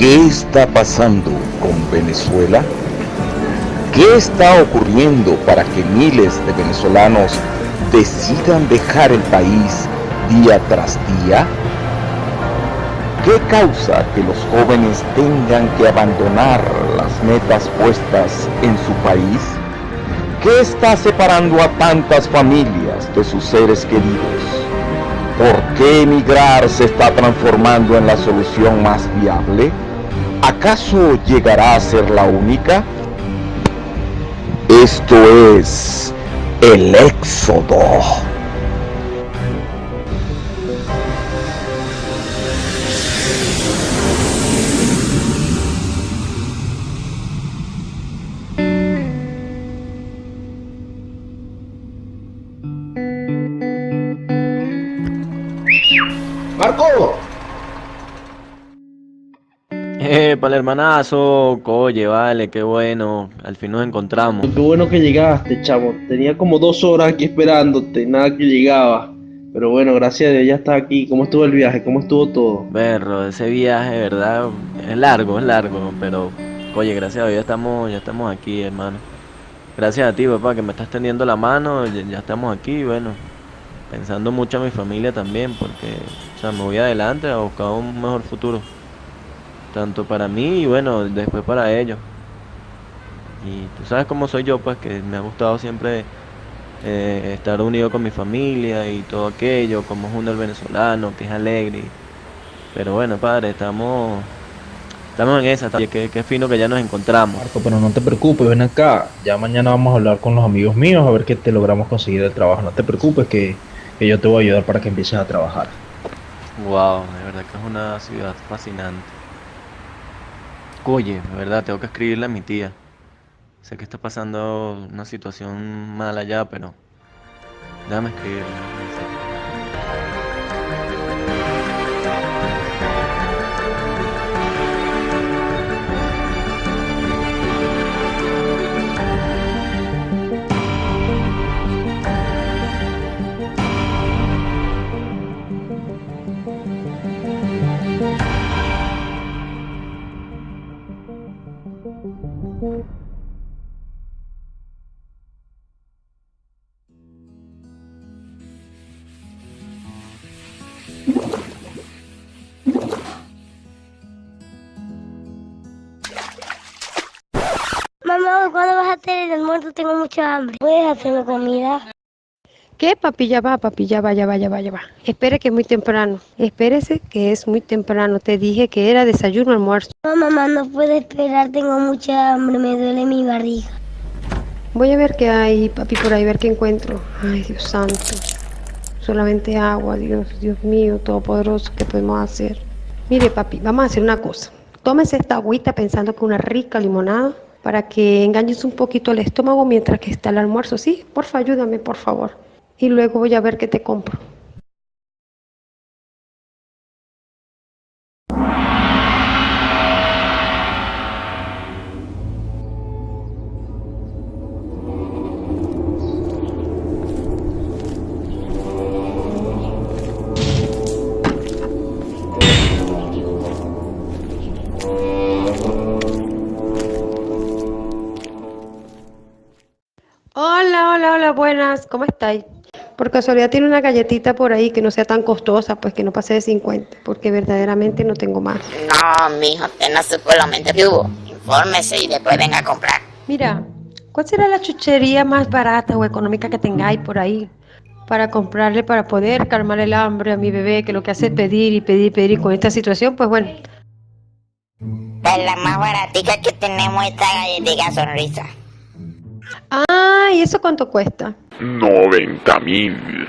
¿Qué está pasando con Venezuela? ¿Qué está ocurriendo para que miles de venezolanos decidan dejar el país día tras día? ¿Qué causa que los jóvenes tengan que abandonar las metas puestas en su país? ¿Qué está separando a tantas familias de sus seres queridos? ¿Por qué emigrar se está transformando en la solución más viable? ¿Acaso llegará a ser la única? Esto es el éxodo. ¡Marco! Para el hermanazo, oye, vale, qué bueno, al fin nos encontramos. Qué bueno que llegaste, chamo. Tenía como 2 horas aquí esperándote, nada que llegaba. Pero bueno, gracias a Dios ya estás aquí. ¿Cómo estuvo el viaje? ¿Cómo estuvo todo? Berro, ese viaje, ¿verdad? Es largo, pero oye, gracias a Dios ya estamos aquí, hermano. Gracias a ti, papá, que me estás tendiendo la mano, ya estamos aquí, bueno, pensando mucho en mi familia también, porque, o sea, me voy adelante a buscar un mejor futuro, tanto para mí y bueno, después para ellos. Y tú sabes cómo soy yo, pues, que me ha gustado siempre estar unido con mi familia y todo aquello, como es uno el venezolano, que es alegre. Pero bueno, padre, estamos en esa, qué fino que ya nos encontramos. Marco, pero no te preocupes, ven acá. Ya mañana vamos a hablar con los amigos míos a ver qué te logramos conseguir el trabajo. No te preocupes que yo te voy a ayudar para que empieces a trabajar. Wow, de verdad que es una ciudad fascinante. Oye, de verdad, tengo que escribirle a mi tía. Sé que está pasando una situación mala allá, pero déjame escribirle. Mamá, ¿cuándo vas a tener el almuerzo? Tengo mucha hambre. ¿Puedes hacerme comida? ¿Qué, papi? Ya va, papi, ya va, ya va, ya va, ya va. Espere que es muy temprano. Espérese que es muy temprano. Te dije que era desayuno, almuerzo. No, mamá, no puedo esperar. Tengo mucha hambre. Me duele mi barriga. Voy a ver qué hay, papi, por ahí, ver qué encuentro. Ay, Dios santo. Solamente agua, Dios, Dios mío, todopoderoso, ¿qué podemos hacer? Mire, papi, vamos a hacer una cosa. Tómese esta agüita pensando que una rica limonada para que engañes un poquito el estómago mientras que está el almuerzo. Sí, porfa, ayúdame, por favor. Y luego voy a ver qué te compro. Hola, hola, hola, buenas, ¿cómo estáis? Por casualidad tiene una galletita por ahí que no sea tan costosa, pues que no pase de 50, porque verdaderamente no tengo más. No, mijo, usted no supo lo mente que hubo. Infórmese y después venga a comprar. Mira, ¿cuál será la chuchería más barata o económica que tengáis por ahí para comprarle para poder calmar el hambre a mi bebé, que lo que hace es pedir y pedir y pedir y con esta situación, pues bueno. Pues la más baratica que tenemos esta galletica sonrisa. Ah, ¿y eso cuánto cuesta? 90.000.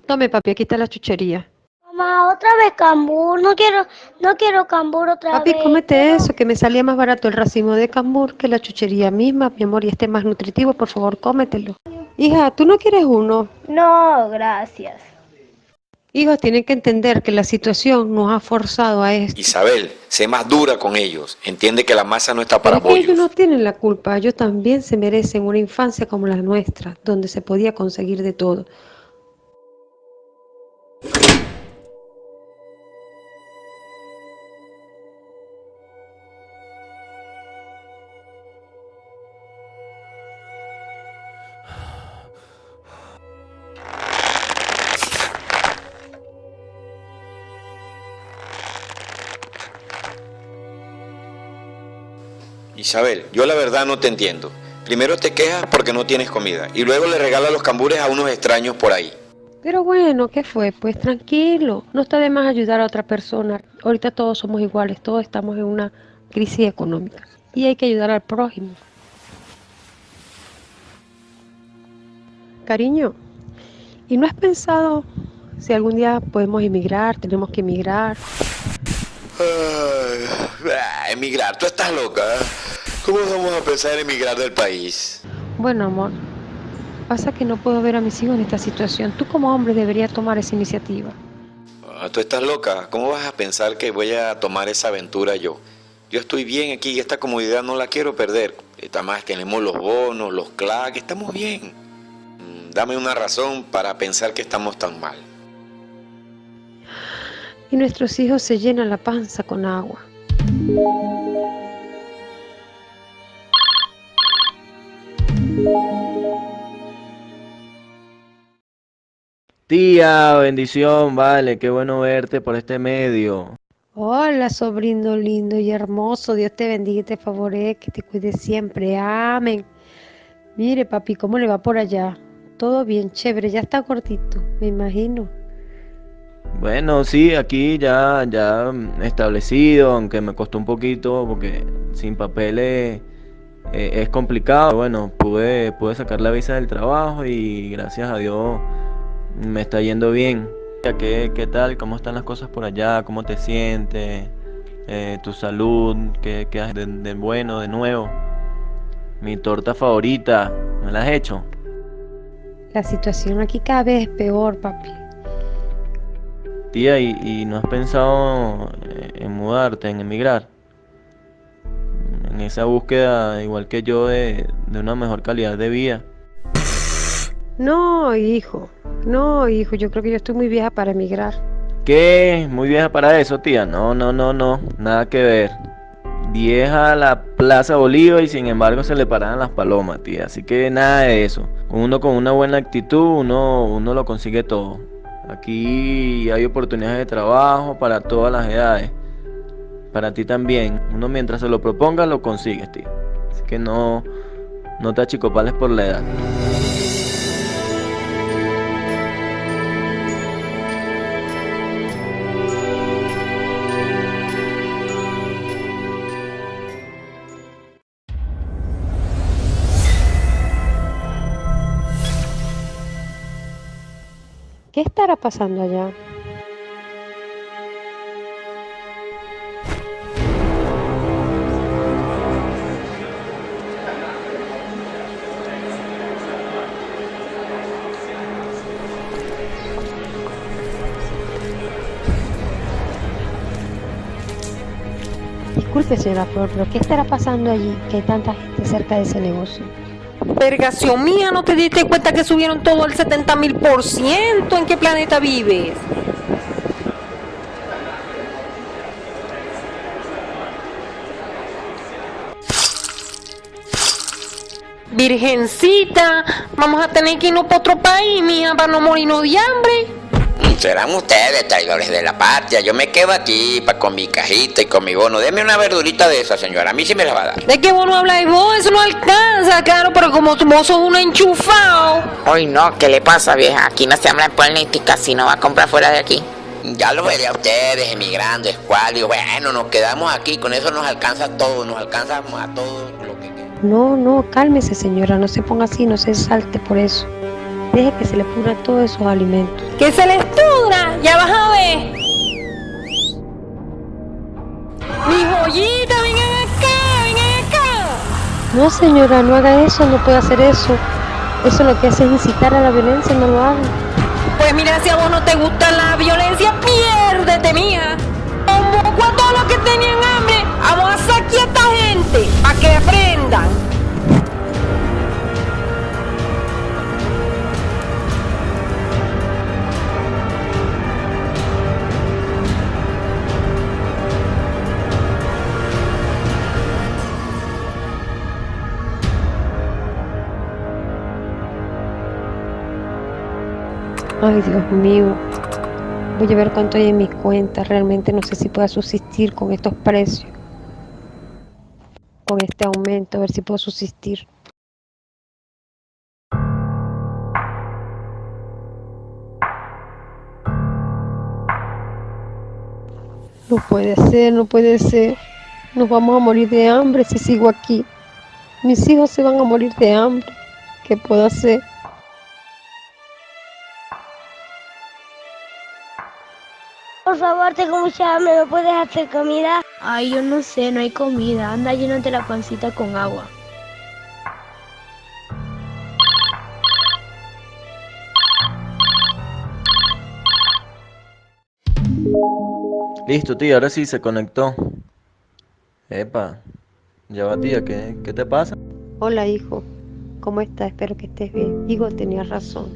Tome, papi, aquí está la chuchería. Mamá, otra vez cambur. No quiero cambur otra Papi, vez. cómete eso, que me salía más barato el racimo de cambur que la chuchería misma, mi amor, y este más nutritivo, por favor, cómetelo. Hija, ¿tú no quieres uno? No, gracias. Hijos, tienen que entender que la situación nos ha forzado a esto. Isabel, sé más dura con ellos. Entiende que la masa no está Pero para es que ellos no bollos. tienen la culpa, ellos también se merecen una infancia como la nuestra, donde se podía conseguir de todo. Isabel, yo la verdad no te entiendo. Primero te quejas porque no tienes comida y luego le regalas los cambures a unos extraños por ahí. Pero bueno, ¿qué fue? Pues tranquilo, no está de más ayudar a otra persona. Ahorita todos somos iguales, todos estamos en una crisis económica y hay que ayudar al prójimo. Cariño, ¿y no has pensado si algún día podemos emigrar, tenemos que emigrar? Emigrar, tú estás loca. ¿Cómo vamos a pensar en emigrar del país? Bueno, amor, pasa que no puedo ver a mis hijos en esta situación. Tú como hombre deberías tomar esa iniciativa. Tú estás loca. ¿Cómo vas a pensar que voy a tomar esa aventura yo? Yo estoy bien aquí y esta comodidad no la quiero perder. Además tenemos los bonos, los CLAC, estamos bien. Dame una razón para pensar que estamos tan mal. Y nuestros hijos se llenan la panza con agua. Tía, bendición, vale, qué bueno verte por este medio. Hola, sobrino lindo y hermoso. Dios te bendiga y te favorezca, que te cuide siempre. Amén. Mire, papi, ¿cómo le va por allá? Todo bien, chévere, ya está cortito, me imagino. Bueno, sí, aquí ya establecido, aunque me costó un poquito porque sin papeles es complicado. Bueno, pude sacar la visa del trabajo y gracias a Dios me está yendo bien. ¿Qué tal? ¿Cómo están las cosas por allá? ¿Cómo te sientes? ¿Tu salud? ¿Qué haces de bueno, de nuevo? Mi torta favorita, ¿me la has hecho? La situación aquí cada vez es peor, papi. Tía, ¿y no has pensado en mudarte, en emigrar? En esa búsqueda, igual que yo, de una mejor calidad de vida. No, hijo, yo creo que yo estoy muy vieja para emigrar. ¿Qué? ¿Muy vieja para eso, tía? No, nada que ver. Vieja a la Plaza Bolívar y sin embargo se le paran las palomas, tía. Así que nada de eso. Uno con una buena actitud, uno lo consigue todo. Aquí hay oportunidades de trabajo para todas las edades. Para ti también. Uno mientras se lo proponga lo consigues, tía. Así que no te achicopales por la edad. ¿Qué estará pasando allá? Disculpe, señora Flor, pero ¿qué estará pasando allí que hay tanta gente cerca de ese negocio? Vergación mía, ¿no te diste cuenta que subieron todo al 70.000%? ¿En qué planeta vives? Virgencita, vamos a tener que irnos para otro país, mija, para no morirnos de hambre. Serán ustedes traidores de la patria. Yo me quedo aquí con mi cajita y con mi bono. Deme una verdurita de esa, señora. A mí sí me la va a dar. ¿De qué bono habláis vos? Eso no alcanza, claro, pero como vos sos un enchufado. Ay, no, ¿qué le pasa, vieja? Aquí no se habla en política si no va a comprar fuera de aquí. Ya lo veré a ustedes, emigrando, escuálidos. Bueno, nos quedamos aquí. Con eso nos alcanza todo. Nos alcanza a todo lo que queda. No, cálmese, señora. No se ponga así, no se salte por eso. Deje que se le pudran todos esos alimentos. ¿Que se les pudra? Ya vas a ver. Mi joyita, vengan acá. No, señora, no haga eso, no puede hacer eso. Eso lo que hace es incitar a la violencia, no lo haga. Pues mira, si a vos no te gusta la violencia, piérdete, mija. Convoco a todos los que tenían hambre. Vamos a saquear a esta gente, para que aprendan. Ay, Dios mío. Voy a ver cuánto hay en mi cuenta. Realmente no sé si pueda subsistir con estos precios. con este aumento, a ver si puedo subsistir. No puede ser, no puede ser. Nos vamos a morir de hambre si sigo aquí. Mis hijos se van a morir de hambre. ¿Qué puedo hacer? Por favor, tengo mucha hambre, ¿me puedes hacer comida? Ay, yo no sé, no hay comida. Anda, llénate la pancita con agua. Listo, tía, ahora sí se conectó. Epa, ya va, tía, ¿qué te pasa? Hola, hijo. ¿Cómo estás? Espero que estés bien. Hijo, tenías razón.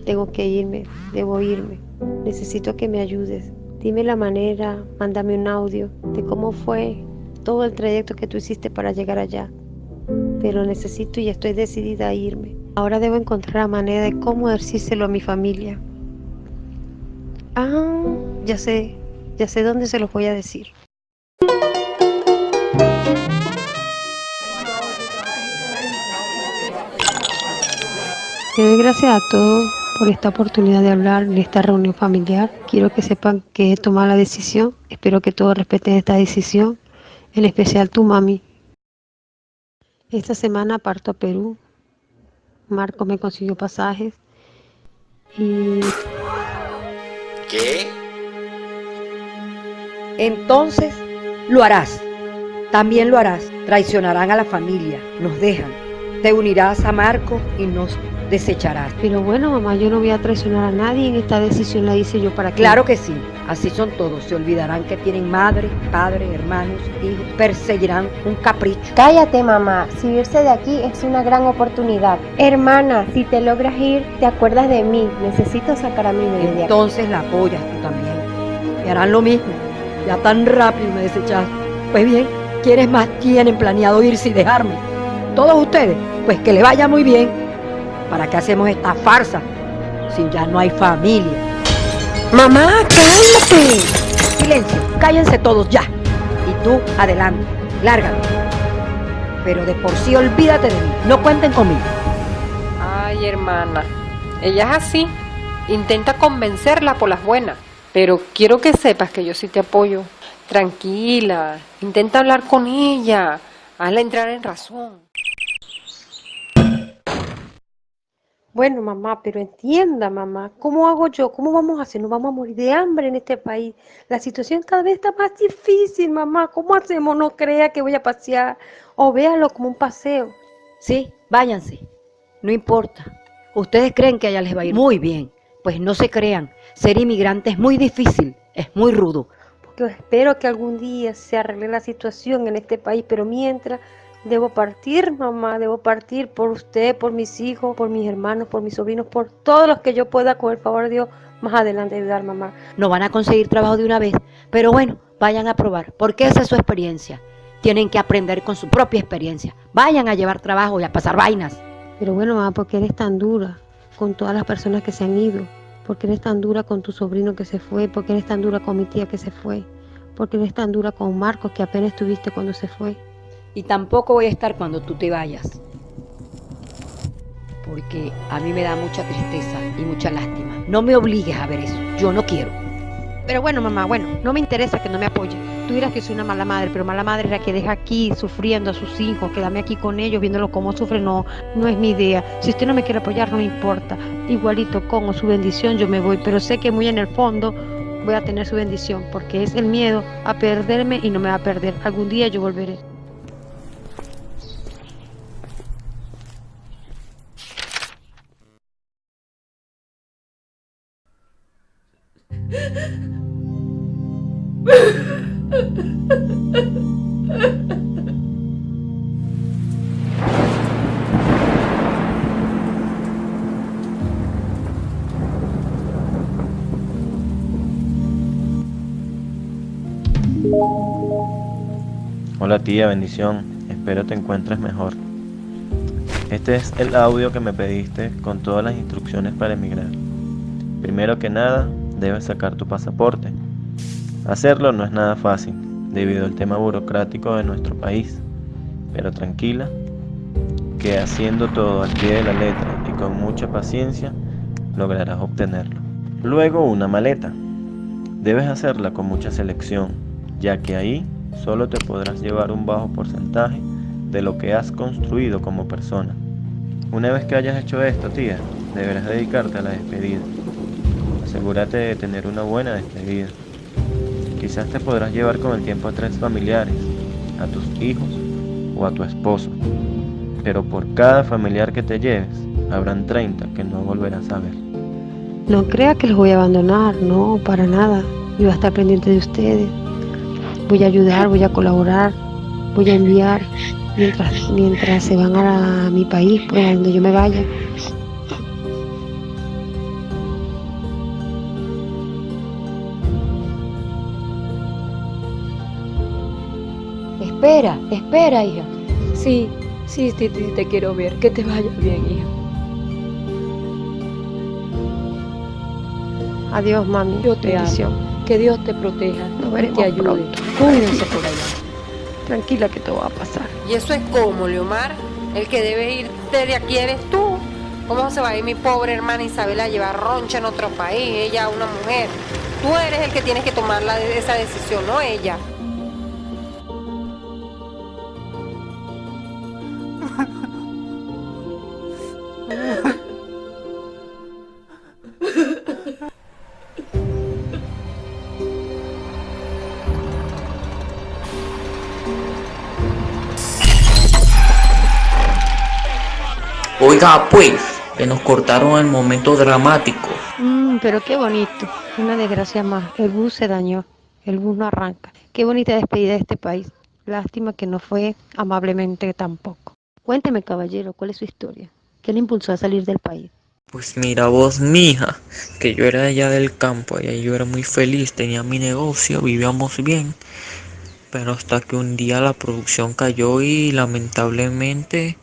Tengo que irme, debo irme. Necesito que me ayudes. Dime la manera, mándame un audio de cómo fue todo el trayecto que tú hiciste para llegar allá. Pero necesito y estoy decidida a irme. Ahora debo encontrar la manera de cómo decírselo a mi familia. Ah, ya sé dónde se los voy a decir. Le doy gracias a todos por esta oportunidad de hablar en esta reunión familiar. Quiero que sepan que he tomado la decisión. Espero que todos respeten esta decisión, en especial tu mami. Esta semana parto a Perú. Marco me consiguió pasajes y... ¿Qué? Entonces, lo harás. También lo harás. Traicionarán a la familia, nos dejan. Te unirás a Marco y nos desecharás. Pero bueno, mamá, yo no voy a traicionar a nadie. En esta decisión la hice yo para que... Claro que sí, así son todos. Se olvidarán que tienen madre, padre, hermanos, hijos. Perseguirán un capricho. Cállate, mamá. Si irse de aquí es una gran oportunidad. Hermana, si te logras ir, te acuerdas de mí. Necesito sacar a mi bebé de aquí. Entonces la apoyas tú también. Y harán lo mismo. Ya tan rápido me desechaste. Pues bien, ¿quiénes más tienen planeado irse y dejarme? Todos ustedes. Pues que le vaya muy bien. ¿Para qué hacemos esta farsa si ya no hay familia? Mamá, cálmate. Silencio, cállense todos ya. Y tú, adelante, lárgate. Pero de por sí olvídate de mí, no cuenten conmigo. Ay, hermana, ella es así. Intenta convencerla por las buenas. Pero quiero que sepas que yo sí te apoyo. Tranquila, intenta hablar con ella. Hazla entrar en razón. Bueno, mamá, pero entienda, mamá, ¿cómo hago yo? ¿Cómo vamos a hacer? Nos vamos a morir de hambre en este país. La situación cada vez está más difícil, mamá. ¿Cómo hacemos? No crea que voy a pasear o véalo como un paseo. Sí, váyanse, no importa. Ustedes creen que a ella les va a ir muy bien. Pues no se crean, ser inmigrante es muy difícil, es muy rudo. Porque espero que algún día se arregle la situación en este país, pero mientras... Debo partir, mamá, debo partir por usted, por mis hijos, por mis hermanos, por mis sobrinos, por todos los que yo pueda, con el favor de Dios, más adelante ayudar, mamá. No van a conseguir trabajo de una vez, pero bueno, vayan a probar, porque esa es su experiencia. Tienen que aprender con su propia experiencia. Vayan a llevar trabajo y a pasar vainas. Pero bueno, mamá, ¿por qué eres tan dura con todas las personas que se han ido? ¿Por qué eres tan dura con tu sobrino que se fue? ¿Por qué eres tan dura con mi tía que se fue? ¿Por qué eres tan dura con Marcos que apenas estuviste cuando se fue? Y tampoco voy a estar cuando tú te vayas, porque a mí me da mucha tristeza y mucha lástima. No me obligues a ver eso, yo no quiero. Pero bueno, mamá, no me interesa que no me apoye. Tú dirás que soy una mala madre, pero mala madre es la que deja aquí sufriendo a sus hijos, quedarme aquí con ellos, viéndolos cómo sufren, no es mi idea. Si usted no me quiere apoyar, no me importa. Igualito con su bendición yo me voy, pero sé que muy en el fondo voy a tener su bendición, porque es el miedo a perderme y no me va a perder. Algún día yo volveré. Hola tía, bendición. Espero te encuentres mejor. Este es el audio que me pediste con todas las instrucciones para emigrar. Primero que nada, debes sacar tu pasaporte. Hacerlo no es nada fácil, debido al tema burocrático de nuestro país. pero tranquila, que haciendo todo al pie de la letra y con mucha paciencia, lograrás obtenerlo. Luego, una maleta. Debes hacerla con mucha selección, ya que ahí solo te podrás llevar un bajo porcentaje de lo que has construido como persona. Una vez que hayas hecho esto, tía, deberás dedicarte a la despedida. Asegúrate de tener una buena despedida. Quizás te podrás llevar con el tiempo a 3 familiares, a tus hijos o a tu esposo, pero por cada familiar que te lleves, habrán 30 que no volverás a ver. No crea que los voy a abandonar, no, para nada. Yo voy a estar pendiente de ustedes. Voy a ayudar, voy a colaborar, voy a enviar mientras se van a mi país, pues a donde yo me vaya. Espera, hija. Sí, te quiero ver. Que te vaya bien, hija. Adiós, mami. Yo te Bendición. amo. Que Dios te proteja, Nos que veremos te ayude. pronto. Cuídense por allá. Tranquila que todo va a pasar. Y eso es como, Leomar, el que debe irte de aquí eres tú. ¿Cómo se va a ir mi pobre hermana Isabel a llevar roncha en otro país? Ella, una mujer. Tú eres el que tienes que tomar esa decisión, no ella. Oiga, pues, que nos cortaron el momento dramático. Pero qué bonito. Una desgracia más. El bus se dañó. El bus no arranca. Qué bonita despedida de este país. Lástima que no fue amablemente tampoco. Cuénteme, caballero, ¿cuál es su historia? ¿Qué le impulsó a salir del país? Pues mira vos, mija, que yo era allá del campo, allá yo era muy feliz, tenía mi negocio, vivíamos bien. Pero hasta que un día la producción cayó y lamentablemente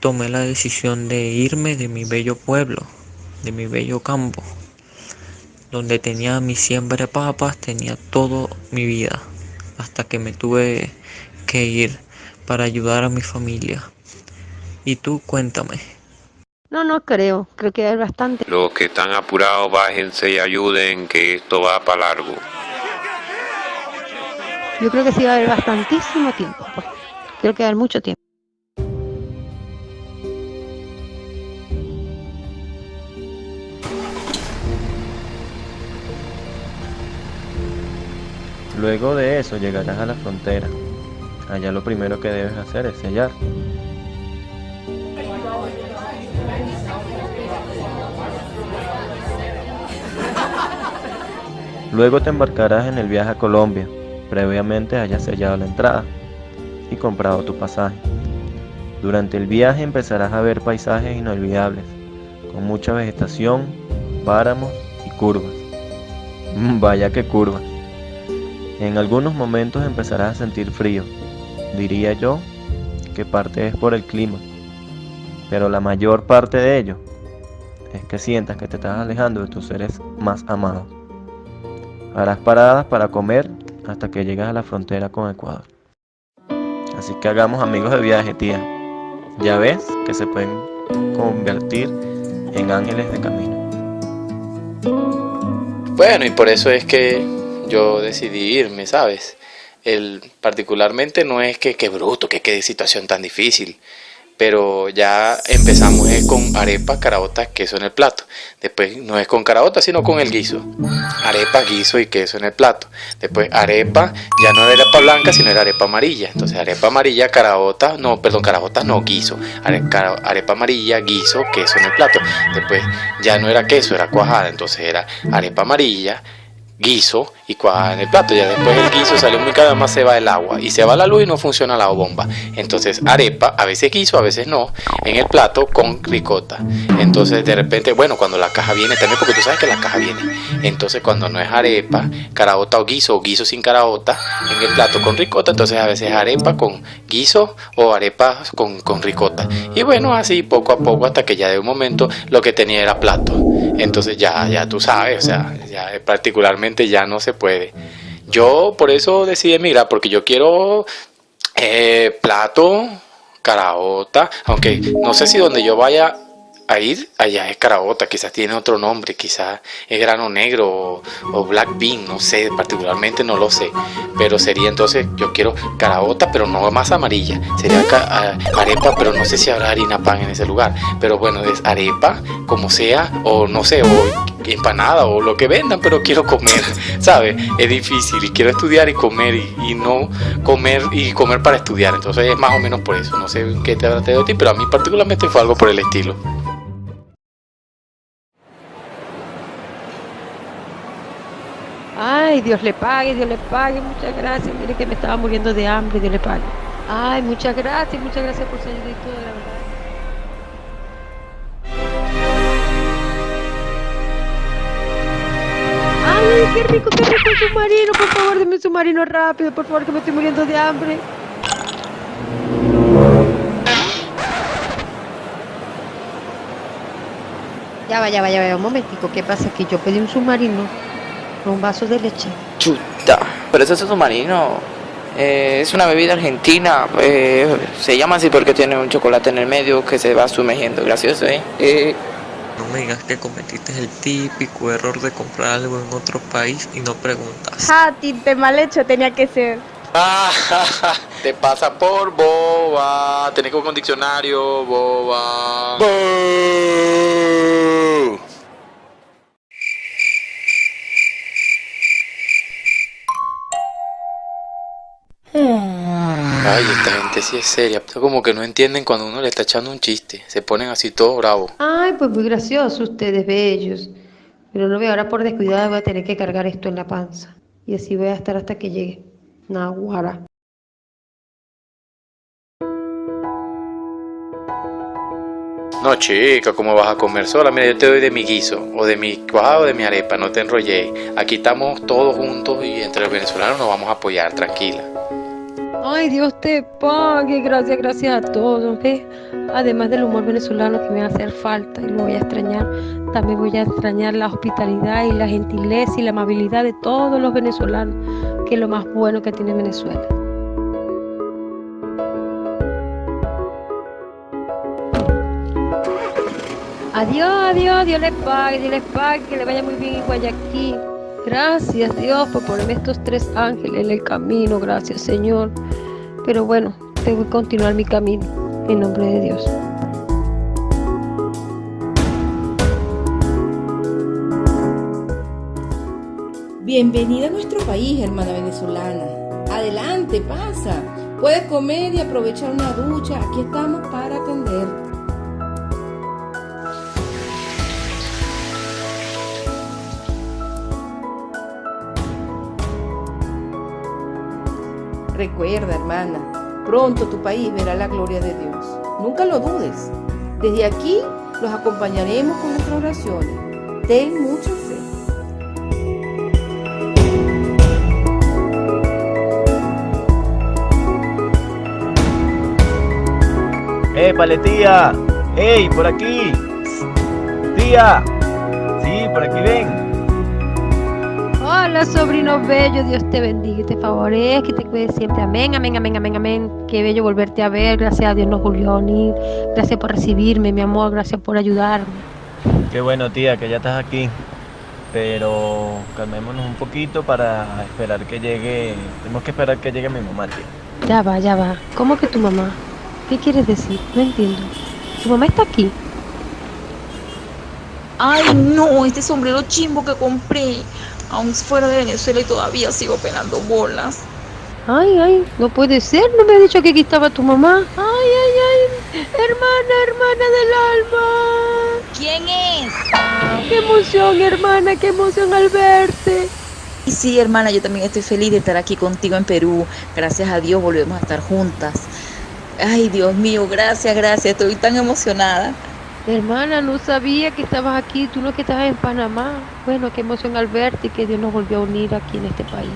tomé la decisión de irme de mi bello pueblo, de mi bello campo, donde tenía mi siembra de papas, tenía toda mi vida, hasta que me tuve que ir para ayudar a mi familia. Y tú, cuéntame. No creo que hay bastante. Los que están apurados, bájense y ayuden, que esto va para largo. Yo creo que sí va a haber bastantísimo tiempo, pues. Creo que va a haber mucho tiempo. Luego de eso llegarás a la frontera. Allá lo primero que debes hacer es sellar. Luego te embarcarás en el viaje a Colombia, previamente hayas sellado la entrada y comprado tu pasaje. Durante el viaje empezarás a ver paisajes inolvidables, con mucha vegetación, páramos y curvas. Vaya que curvas. En algunos momentos empezarás a sentir frío. Diría yo que parte es por el clima, pero la mayor parte de ello es que sientas que te estás alejando de tus seres más amados. Harás paradas para comer hasta que llegas a la frontera con Ecuador. Así que hagamos amigos de viaje, tía. Ya ves que se pueden convertir en ángeles de camino. Bueno, y por eso es que yo decidí irme, ¿sabes? Particularmente no es que qué bruto, que qué situación tan difícil, pero ya empezamos con arepa, caraotas, queso en el plato. Después no es con caraotas, sino con el guiso. Arepa, guiso y queso en el plato. Después arepa, ya no era arepa blanca, sino era arepa amarilla. Entonces arepa amarilla, caraotas no, guiso. Arepa amarilla, guiso, queso en el plato. Después ya no era queso, era cuajada. Entonces era arepa amarilla, guiso y cuajada en el plato. Ya después el guiso sale muy cada más se va el agua y se va la luz y no funciona la bomba. Entonces arepa, a veces guiso, a veces no, en el plato con ricota. Entonces de repente, bueno, cuando la caja viene también, porque tú sabes que la caja viene. Entonces cuando no es arepa, caraota o guiso sin caraota en el plato con ricota, entonces a veces arepa con guiso o arepa con ricota. Y bueno, así poco a poco hasta que ya de un momento lo que tenía era plato. Entonces ya tú sabes, o sea, ya particularmente ya no se puede. Yo por eso decidí emigrar, porque yo quiero Plato, caraota, aunque no sé si donde yo vaya a ir, allá es caraota, quizás tiene otro nombre, quizás es grano negro o black bean, no sé, particularmente no lo sé, pero sería entonces, yo quiero caraota, pero no más amarilla, sería arepa, pero no sé si habrá harina pan en ese lugar, pero bueno, es arepa, como sea, o no sé, o empanada o lo que vendan, pero quiero comer, ¿sabes? Es difícil y quiero estudiar y comer y no comer y comer para estudiar, entonces es más o menos por eso, no sé qué te habrá de ti, pero a mí particularmente fue algo por el estilo. Ay, Dios le pague, muchas gracias. Mire que me estaba muriendo de hambre, Dios le pague. Ay, muchas gracias por su ayuda y todo, la verdad. Ay, qué rico el submarino, por favor, deme un submarino rápido, por favor, que me estoy muriendo de hambre. Ya va, un momentico, ¿qué pasa? Que yo pedí un submarino con un vaso de leche. Chuta, pero ese submarino es una bebida argentina, se llama así porque tiene un chocolate en el medio que se va sumergiendo, gracioso, No me digas que cometiste el típico error de comprar algo en otro país y no preguntas. Tinte mal hecho tenía que ser. Te pasa por boba, tenés que ir con diccionario, boba. Ay, esta gente sí es seria. Como que no entienden cuando uno le está echando un chiste. Se ponen así todos bravos. Ay, pues muy gracioso ustedes, bellos. Pero no veo, ahora por descuidada voy a tener que cargar esto en la panza. Y así voy a estar hasta que llegue. Naguará. No, chica, ¿cómo vas a comer sola? Mira, yo te doy de mi guiso, o de mi cuajada o de mi arepa, no te enrollé. Aquí estamos todos juntos y entre los venezolanos nos vamos a apoyar, tranquila. Ay, Dios te pague, gracias a todos, ¿ves? Además del humor venezolano que me va a hacer falta y lo voy a extrañar, también voy a extrañar la hospitalidad y la gentileza y la amabilidad de todos los venezolanos, que es lo más bueno que tiene Venezuela. Adiós, Dios les pague, que le vaya muy bien en Guayaquil. Gracias, Dios, por ponerme estos 3 ángeles en el camino, gracias, Señor. Pero bueno, tengo que continuar mi camino, en nombre de Dios. Bienvenida a nuestro país, hermana venezolana. Adelante, pasa. Puedes comer y aprovechar una ducha. Aquí estamos para atenderte. Recuerda, hermana, pronto tu país verá la gloria de Dios. Nunca lo dudes. Desde aquí los acompañaremos con nuestras oraciones. Ten mucha fe. ¡Épale, tía! ¡Ey, por aquí! ¡Tía! Sí, por aquí ven. Hola, sobrino bello, Dios te bendiga y te favorezca, que te cuide siempre. Amén, amén, amén, amén, amén. Qué bello volverte a ver, gracias a Dios nos volvió a unir. Gracias por recibirme, mi amor, gracias por ayudarme. Qué bueno, tía, que ya estás aquí. Pero calmémonos un poquito para esperar que llegue. Tenemos que esperar que llegue mi mamá, tía. Ya va. ¿Cómo que tu mamá? ¿Qué quieres decir? No entiendo. ¿Tu mamá está aquí? Ay, no, este sombrero chimbo que compré, aún fuera de Venezuela y todavía sigo pelando bolas. Ay, no puede ser, no me ha dicho que aquí estaba tu mamá. Ay, hermana del alma. ¿Quién es? Qué emoción, hermana, qué emoción al verte. Y sí, hermana, yo también estoy feliz de estar aquí contigo en Perú. Gracias a Dios volvemos a estar juntas. Ay, Dios mío, gracias, estoy tan emocionada. Hermana, no sabía que estabas aquí, tú no que estabas en Panamá. Bueno, qué emoción al verte y que Dios nos volvió a unir aquí en este país.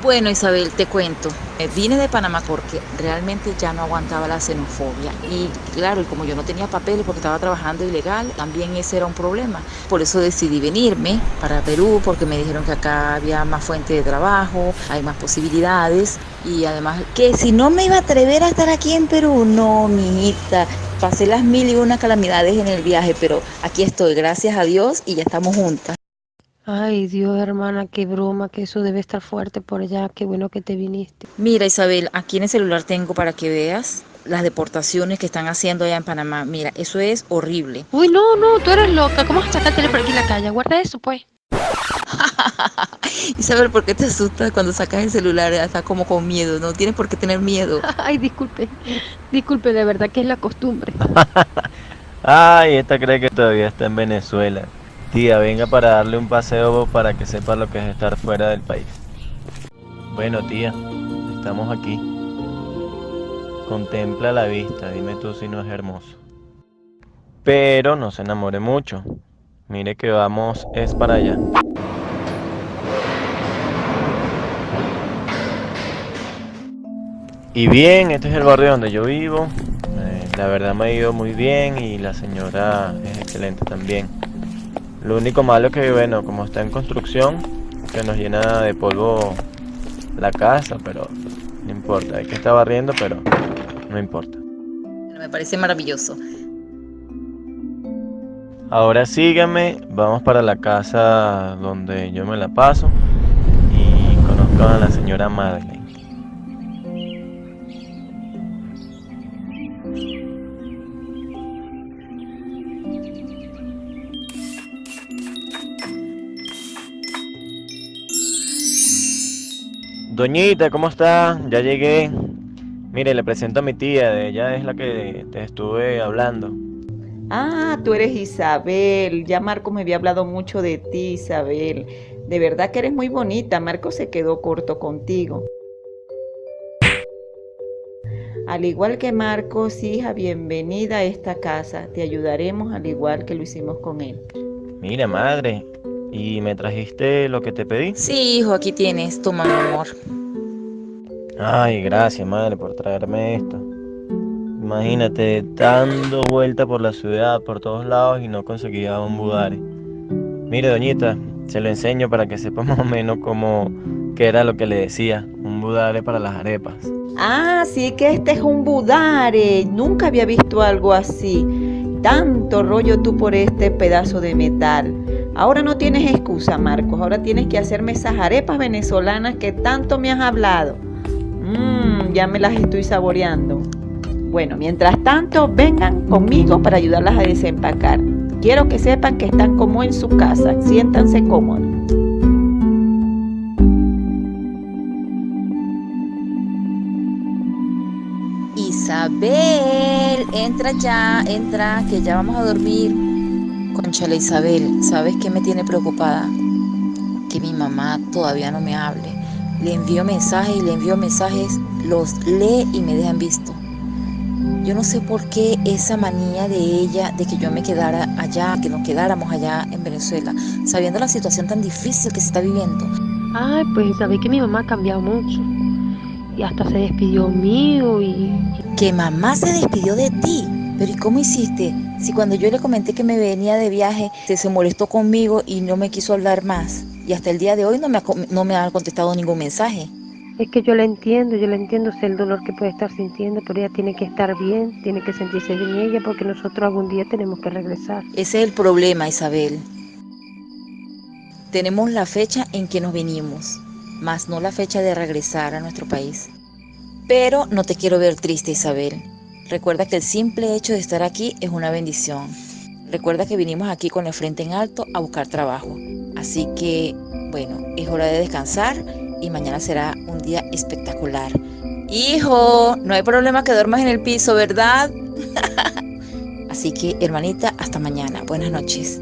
Bueno, Isabel, te cuento. Vine de Panamá porque realmente ya no aguantaba la xenofobia. Y claro, y como yo no tenía papeles porque estaba trabajando ilegal, también ese era un problema. Por eso decidí venirme para Perú, porque me dijeron que acá había más fuente de trabajo, hay más posibilidades. Y además, que si no me iba a atrever a estar aquí en Perú, no, mijita. Pasé las 1001 calamidades en el viaje, pero aquí estoy, gracias a Dios, y ya estamos juntas. Ay, Dios, hermana, qué broma, que eso debe estar fuerte por allá. Qué bueno que te viniste. Mira, Isabel, aquí en el celular tengo para que veas las deportaciones que están haciendo allá en Panamá. Mira, eso es horrible. Uy, no, tú eres loca. ¿Cómo vas a sacar el teléfono aquí en la calle? Guarda eso, pues. Isabel, ¿por qué te asustas cuando sacas el celular? Estás como con miedo, no tienes por qué tener miedo. Ay, disculpe, de verdad que es la costumbre. Ay, esta cree que todavía está en Venezuela. Tía, venga para darle un paseo para que sepa lo que es estar fuera del país. Bueno, tía, estamos aquí. Contempla la vista, dime tú si no es hermoso. Pero no se enamore mucho. Mire que vamos es para allá. Y bien, este es el barrio donde yo vivo. La verdad me ha ido muy bien y la señora es excelente también. Lo único malo es que, bueno, como está en construcción, que nos llena de polvo la casa, pero no importa. Hay que estar barriendo, pero no importa. Me parece maravilloso. Ahora síganme, vamos para la casa donde yo me la paso y conozco a la señora Madeleine. Doñita, ¿cómo está? Ya llegué. Mire, le presento a mi tía, ella es la que te estuve hablando. Ah, tú eres Isabel. Ya Marco me había hablado mucho de ti, Isabel. De verdad que eres muy bonita. Marco se quedó corto contigo. Al igual que Marcos, hija, bienvenida a esta casa. Te ayudaremos al igual que lo hicimos con él. Mira, madre, ¿y me trajiste lo que te pedí? Sí, hijo, aquí tienes. Toma, mi amor. Ay, gracias, madre, por traerme esto. Imagínate, dando vuelta por la ciudad, por todos lados y no conseguía un budare. Mire, doñita, se lo enseño para que sepa más o menos qué era lo que le decía. Un budare para las arepas. Ah, sí que este es un budare. Nunca había visto algo así. Tanto rollo tú por este pedazo de metal. Ahora no tienes excusa, Marcos. Ahora tienes que hacerme esas arepas venezolanas que tanto me has hablado. Ya me las estoy saboreando. Bueno, mientras tanto, vengan conmigo para ayudarlas a desempacar. Quiero que sepan que están como en su casa. Siéntanse cómodos. Isabel, entra, que ya vamos a dormir. Cónchale, Isabel, ¿sabes qué me tiene preocupada? Que mi mamá todavía no me hable. Le envío mensajes, los lee y me dejan visto. Yo no sé por qué esa manía de ella de que yo me quedara allá, que nos quedáramos allá en Venezuela, sabiendo la situación tan difícil que se está viviendo. Ay, pues sabés que mi mamá ha cambiado mucho. Y hasta se despidió mío y... ¿Que mamá se despidió de ti? ¿Pero y cómo hiciste? Si cuando yo le comenté que me venía de viaje, se molestó conmigo y no me quiso hablar más. Y hasta el día de hoy no me ha contestado ningún mensaje. Es que yo la entiendo, sé el dolor que puede estar sintiendo, pero ella tiene que estar bien, tiene que sentirse bien ella, porque nosotros algún día tenemos que regresar. Ese es el problema, Isabel. Tenemos la fecha en que nos venimos, más no la fecha de regresar a nuestro país. Pero no te quiero ver triste, Isabel. Recuerda que el simple hecho de estar aquí es una bendición. Recuerda que vinimos aquí con el frente en alto a buscar trabajo. Así que, bueno, es hora de descansar y mañana será un día espectacular. Hijo, no hay problema que duermas en el piso, ¿verdad? Así que, hermanita, hasta mañana. Buenas noches.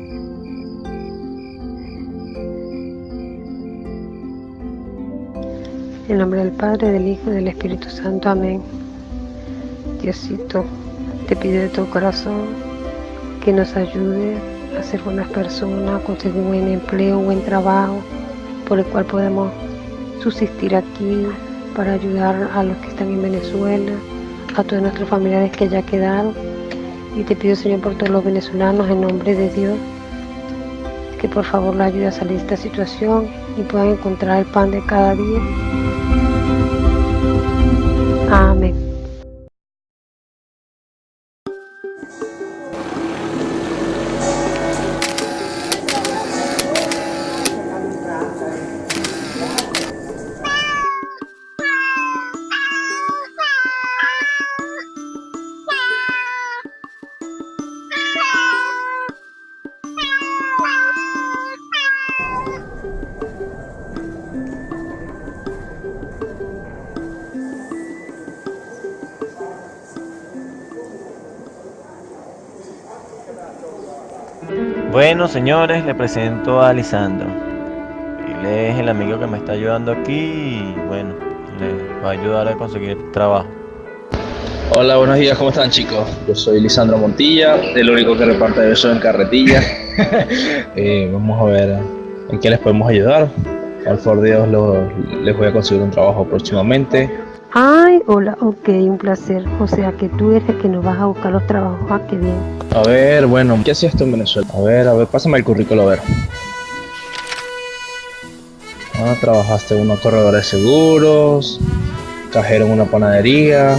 En nombre del Padre, del Hijo y del Espíritu Santo. Amén. Diosito, te pido de todo corazón que nos ayude a ser buenas personas, a conseguir un buen empleo, un buen trabajo, por el cual podemos subsistir aquí, para ayudar a los que están en Venezuela, a todos nuestros familiares que ya quedaron. Y te pido, Señor, por todos los venezolanos, en nombre de Dios, que por favor los ayude a salir de esta situación y puedan encontrar el pan de cada día. Amén. Bueno, señores, le presento a Lisandro. Él es el amigo que me está ayudando aquí y bueno, le va a ayudar a conseguir trabajo. Hola, buenos días, ¿cómo están, chicos? Yo soy Lisandro Montilla, el único que reparte besos en carretilla. Vamos a ver en qué les podemos ayudar. Al favor de Dios les voy a conseguir un trabajo próximamente. Ay, hola, ok, un placer. O sea que tú eres el que nos vas a buscar los trabajos. Ah, qué bien. A ver, bueno, ¿qué hacías tú en Venezuela? A ver, pásame el currículo, a ver. Trabajaste en una corredora de seguros, cajero en una panadería.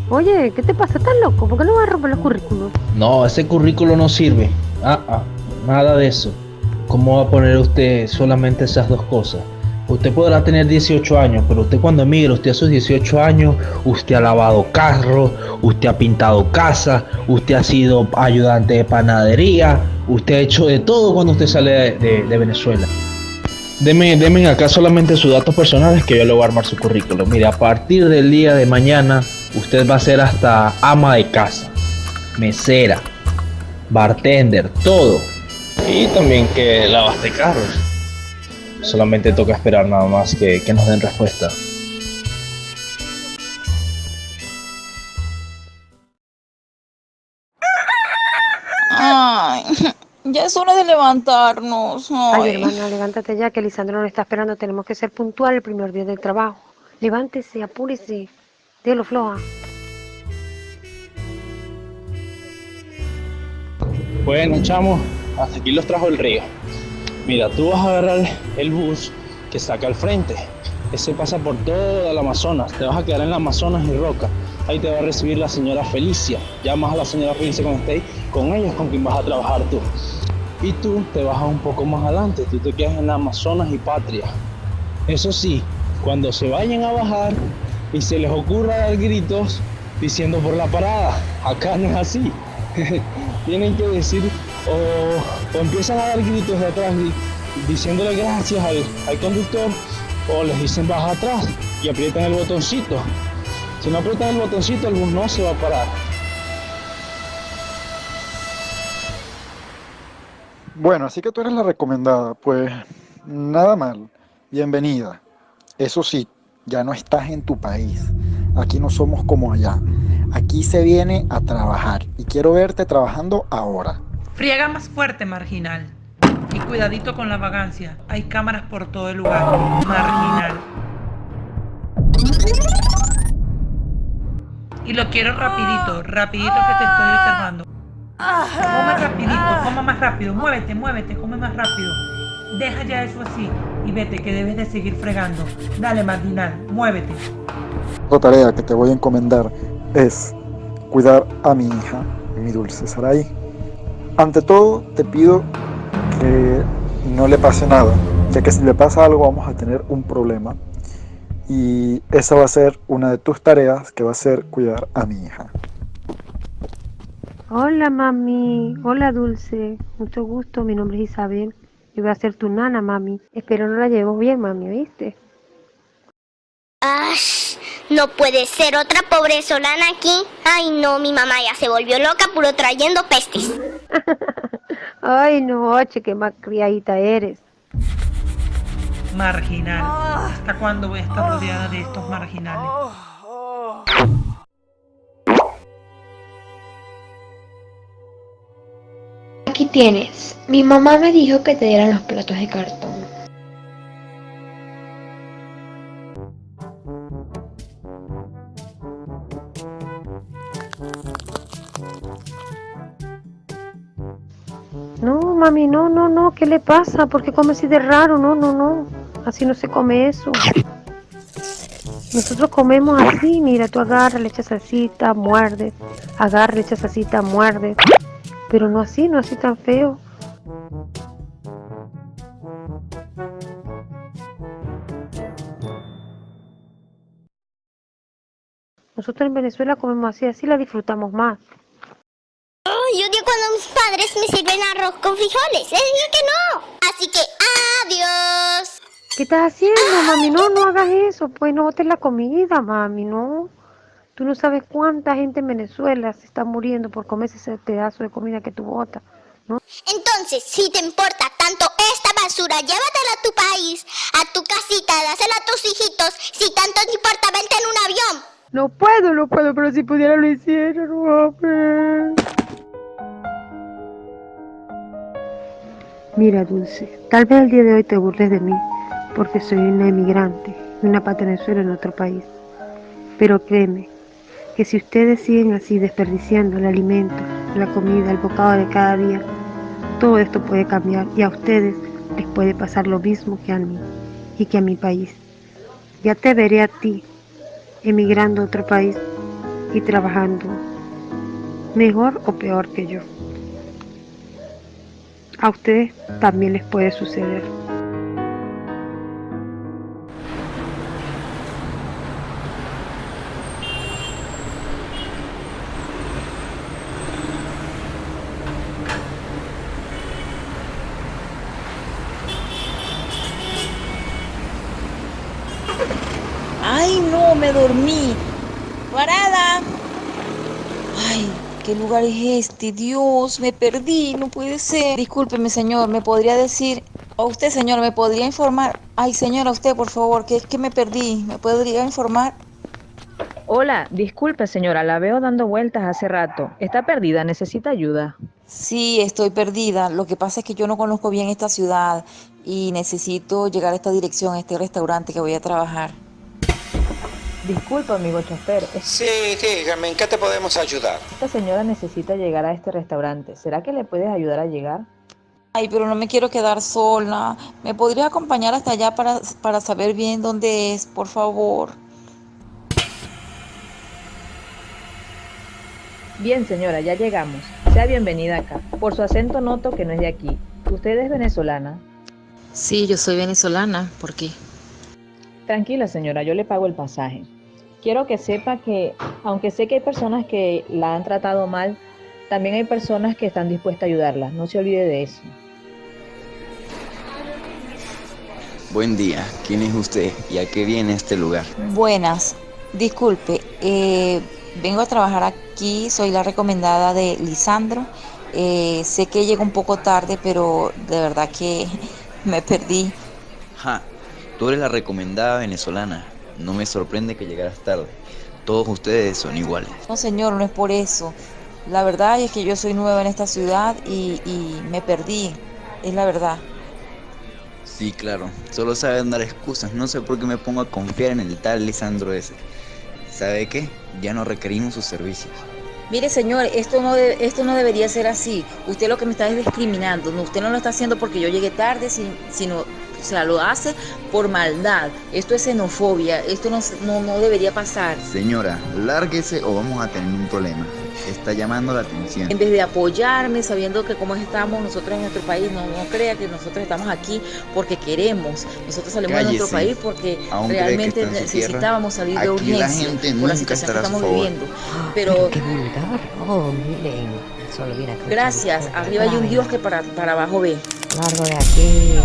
Oye, ¿qué te pasa? ¿Estás loco? ¿Por qué no vas a romper los currículos? No, ese currículo no sirve. Nada de eso. ¿Cómo va a poner usted solamente esas dos cosas? Usted podrá tener 18 años, pero usted cuando emigre, usted a sus 18 años, usted ha lavado carros, usted ha pintado casas, usted ha sido ayudante de panadería, usted ha hecho de todo cuando usted sale de Venezuela. Deme acá solamente sus datos personales que yo le voy a armar su currículum. Mire, a partir del día de mañana, usted va a ser hasta ama de casa, mesera, bartender, todo. Y también que lavaste carros. Solamente toca esperar nada más que nos den respuesta. Ay, ya es hora de levantarnos. Ay, hermana, levántate ya, que Lisandro nos está esperando. Tenemos que ser puntual el primer día del trabajo. Levántese, apúrese. Déjalo floja. Bueno, chamo, hasta aquí los trajo el río. Mira, tú vas a agarrar el bus que saca al frente. Ese pasa por toda el Amazonas. Te vas a quedar en el Amazonas y Roca. Ahí te va a recibir la señora Felicia. Llamas a la señora Felicia cuando estés con ellos, con quien vas a trabajar tú. Y tú te bajas un poco más adelante. Tú te quedas en Amazonas y Patria. Eso sí, cuando se vayan a bajar y se les ocurra dar gritos diciendo por la parada, acá no es así. Tienen que decir o empiezan a dar gritos de atrás diciéndole gracias al conductor, o les dicen baja atrás y aprietan el botoncito. Si no aprietan el botoncito, el bus no se va a parar. Bueno, así que tú eres la recomendada. Pues nada mal, bienvenida. Eso sí, ya no estás en tu país. Aquí no somos como allá. Aquí se viene a trabajar y quiero verte trabajando ahora. Friega más fuerte, marginal. Y cuidadito con la vagancia. Hay cámaras por todo el lugar. Marginal. Y lo quiero rapidito que te estoy observando. Come rapidito, come más rápido. Muévete, come más rápido. Deja ya eso así y vete, que debes de seguir fregando. Dale, marginal, muévete. La tarea que te voy a encomendar es cuidar a mi hija, mi dulce Saray. Ante todo, te pido que no le pase nada, ya que si le pasa algo vamos a tener un problema. Y esa va a ser una de tus tareas, que va a ser cuidar a mi hija. Hola, mami. Hola, dulce. Mucho gusto. Mi nombre es Isabel. Yo voy a ser tu nana, mami. Espero no la llevemos bien, mami, ¿viste? ¡Ash! No puede ser otra pobre solana aquí. Ay, no, mi mamá ya se volvió loca puro trayendo pestes. Ay, no, che, qué malcriadita eres. Marginal. ¿Hasta cuándo voy a estar rodeada de estos marginales? Aquí tienes. Mi mamá me dijo que te dieran los platos de cartón. No, mami, no, ¿qué le pasa? ¿Por qué come así de raro? No, así no se come eso. Nosotros comemos así, mira, tú agarras, le echas salsita, muerdes, agarras, le echas salsita, muerdes, pero no así tan feo. Nosotros en Venezuela comemos así la disfrutamos más. Oh, yo odio cuando mis padres me sirven arroz con frijoles. Les dije que no. Así que adiós. ¿Qué estás haciendo, mami? No hagas eso, pues no botes la comida, mami, no. Tú no sabes cuánta gente en Venezuela se está muriendo por comerse ese pedazo de comida que tú botas, ¿no? Entonces, si te importa tanto esta basura, llévatela a tu país, a tu casita, dásela a tus hijitos. Si tanto te importa, vente en un avión. No puedo, pero si pudiera lo hiciera, mami. Mira, Dulce, tal vez el día de hoy te burles de mí, porque soy una emigrante, una pata de Venezuela en otro país. Pero créeme, que si ustedes siguen así desperdiciando el alimento, la comida, el bocado de cada día, todo esto puede cambiar y a ustedes les puede pasar lo mismo que a mí y que a mi país. Ya te veré a ti, emigrando a otro país y trabajando mejor o peor que yo. A ustedes también les puede suceder. ¡Ay, no! Me dormí. ¡Parada! ¡Ay! ¿Qué lugar es este? Dios, me perdí, no puede ser. Discúlpeme, señor, ¿me podría decir? O usted, señor, ¿me podría informar? Ay, señora, usted, por favor, que es que me perdí. ¿Me podría informar? Hola, disculpe, señora, la veo dando vueltas hace rato. ¿Está perdida? ¿Necesita ayuda? Sí, estoy perdida. Lo que pasa es que yo no conozco bien esta ciudad y necesito llegar a esta dirección, a este restaurante que voy a trabajar. Disculpa, amigo chofer. Sí, dígame, ¿en qué te podemos ayudar? Esta señora necesita llegar a este restaurante. ¿Será que le puedes ayudar a llegar? Ay, pero no me quiero quedar sola. ¿Me podrías acompañar hasta allá para saber bien dónde es, por favor? Bien, señora, ya llegamos. Sea bienvenida acá. Por su acento noto que no es de aquí. ¿Usted es venezolana? Sí, yo soy venezolana. ¿Por qué? Tranquila, señora, yo le pago el pasaje. Quiero que sepa que, aunque sé que hay personas que la han tratado mal, también hay personas que están dispuestas a ayudarla. No se olvide de eso. Buen día, ¿quién es usted y a qué viene este lugar? Buenas, disculpe, vengo a trabajar aquí, soy la recomendada de Lisandro. Sé que llego un poco tarde, pero de verdad que me perdí. Ja, tú eres la recomendada venezolana. No me sorprende que llegaras tarde. Todos ustedes son iguales. No, señor, no es por eso. La verdad es que yo soy nueva en esta ciudad y me perdí. Es la verdad. Sí, claro. Solo saben dar excusas. No sé por qué me pongo a confiar en el tal Lisandro ese. ¿Sabe qué? Ya no requerimos sus servicios. Mire, señor, esto no debería ser así. Usted lo que me está es discriminando. No, usted no lo está haciendo porque yo llegué tarde, sino, o sea, lo hace por maldad. Esto es xenofobia. Esto no debería pasar. Señora, lárguese o vamos a tener un problema. Está llamando la atención. En vez de apoyarme, sabiendo que como estamos nosotros en nuestro país, no crea que nosotros estamos aquí porque queremos. Nosotros salimos de nuestro país porque realmente necesitábamos salir de urgencia por la situación que estamos viviendo. Pero qué vulgar. Oh, miren, solo viene aquí. Gracias. Arriba hay un Dios que para abajo ve. Largo de aquí,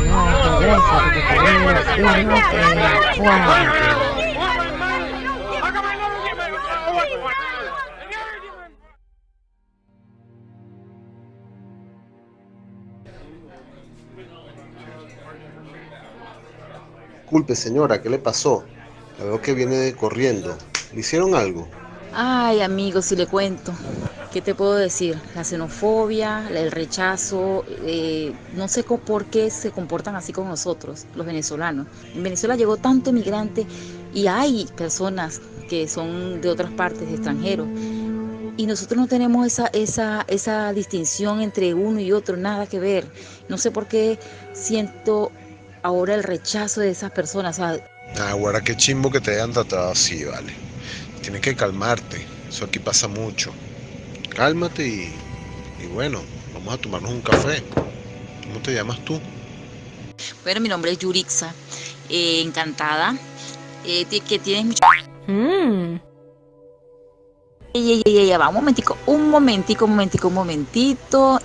no hay pobreza, porque Disculpe, señora, ¿qué le pasó? La veo que viene corriendo. ¿Le hicieron algo? Ay, amigo, si le cuento. ¿qué te puedo decir? La xenofobia, el rechazo, no sé por qué se comportan así con nosotros, los venezolanos. En Venezuela llegó tanto migrante y hay personas que son de otras partes, de extranjeros, y nosotros no tenemos esa distinción entre uno y otro, nada que ver. No sé por qué siento ahora el rechazo de esas personas. O sea, Ahora qué chimbo que te hayan tratado así, vale. Tienes que calmarte, eso aquí pasa mucho. Cálmate y bueno, vamos a tomarnos un café. ¿Cómo te llamas tú? bueno, mi nombre es Yurixa, encantada, que tienes mucho... Ya, va, un momentito,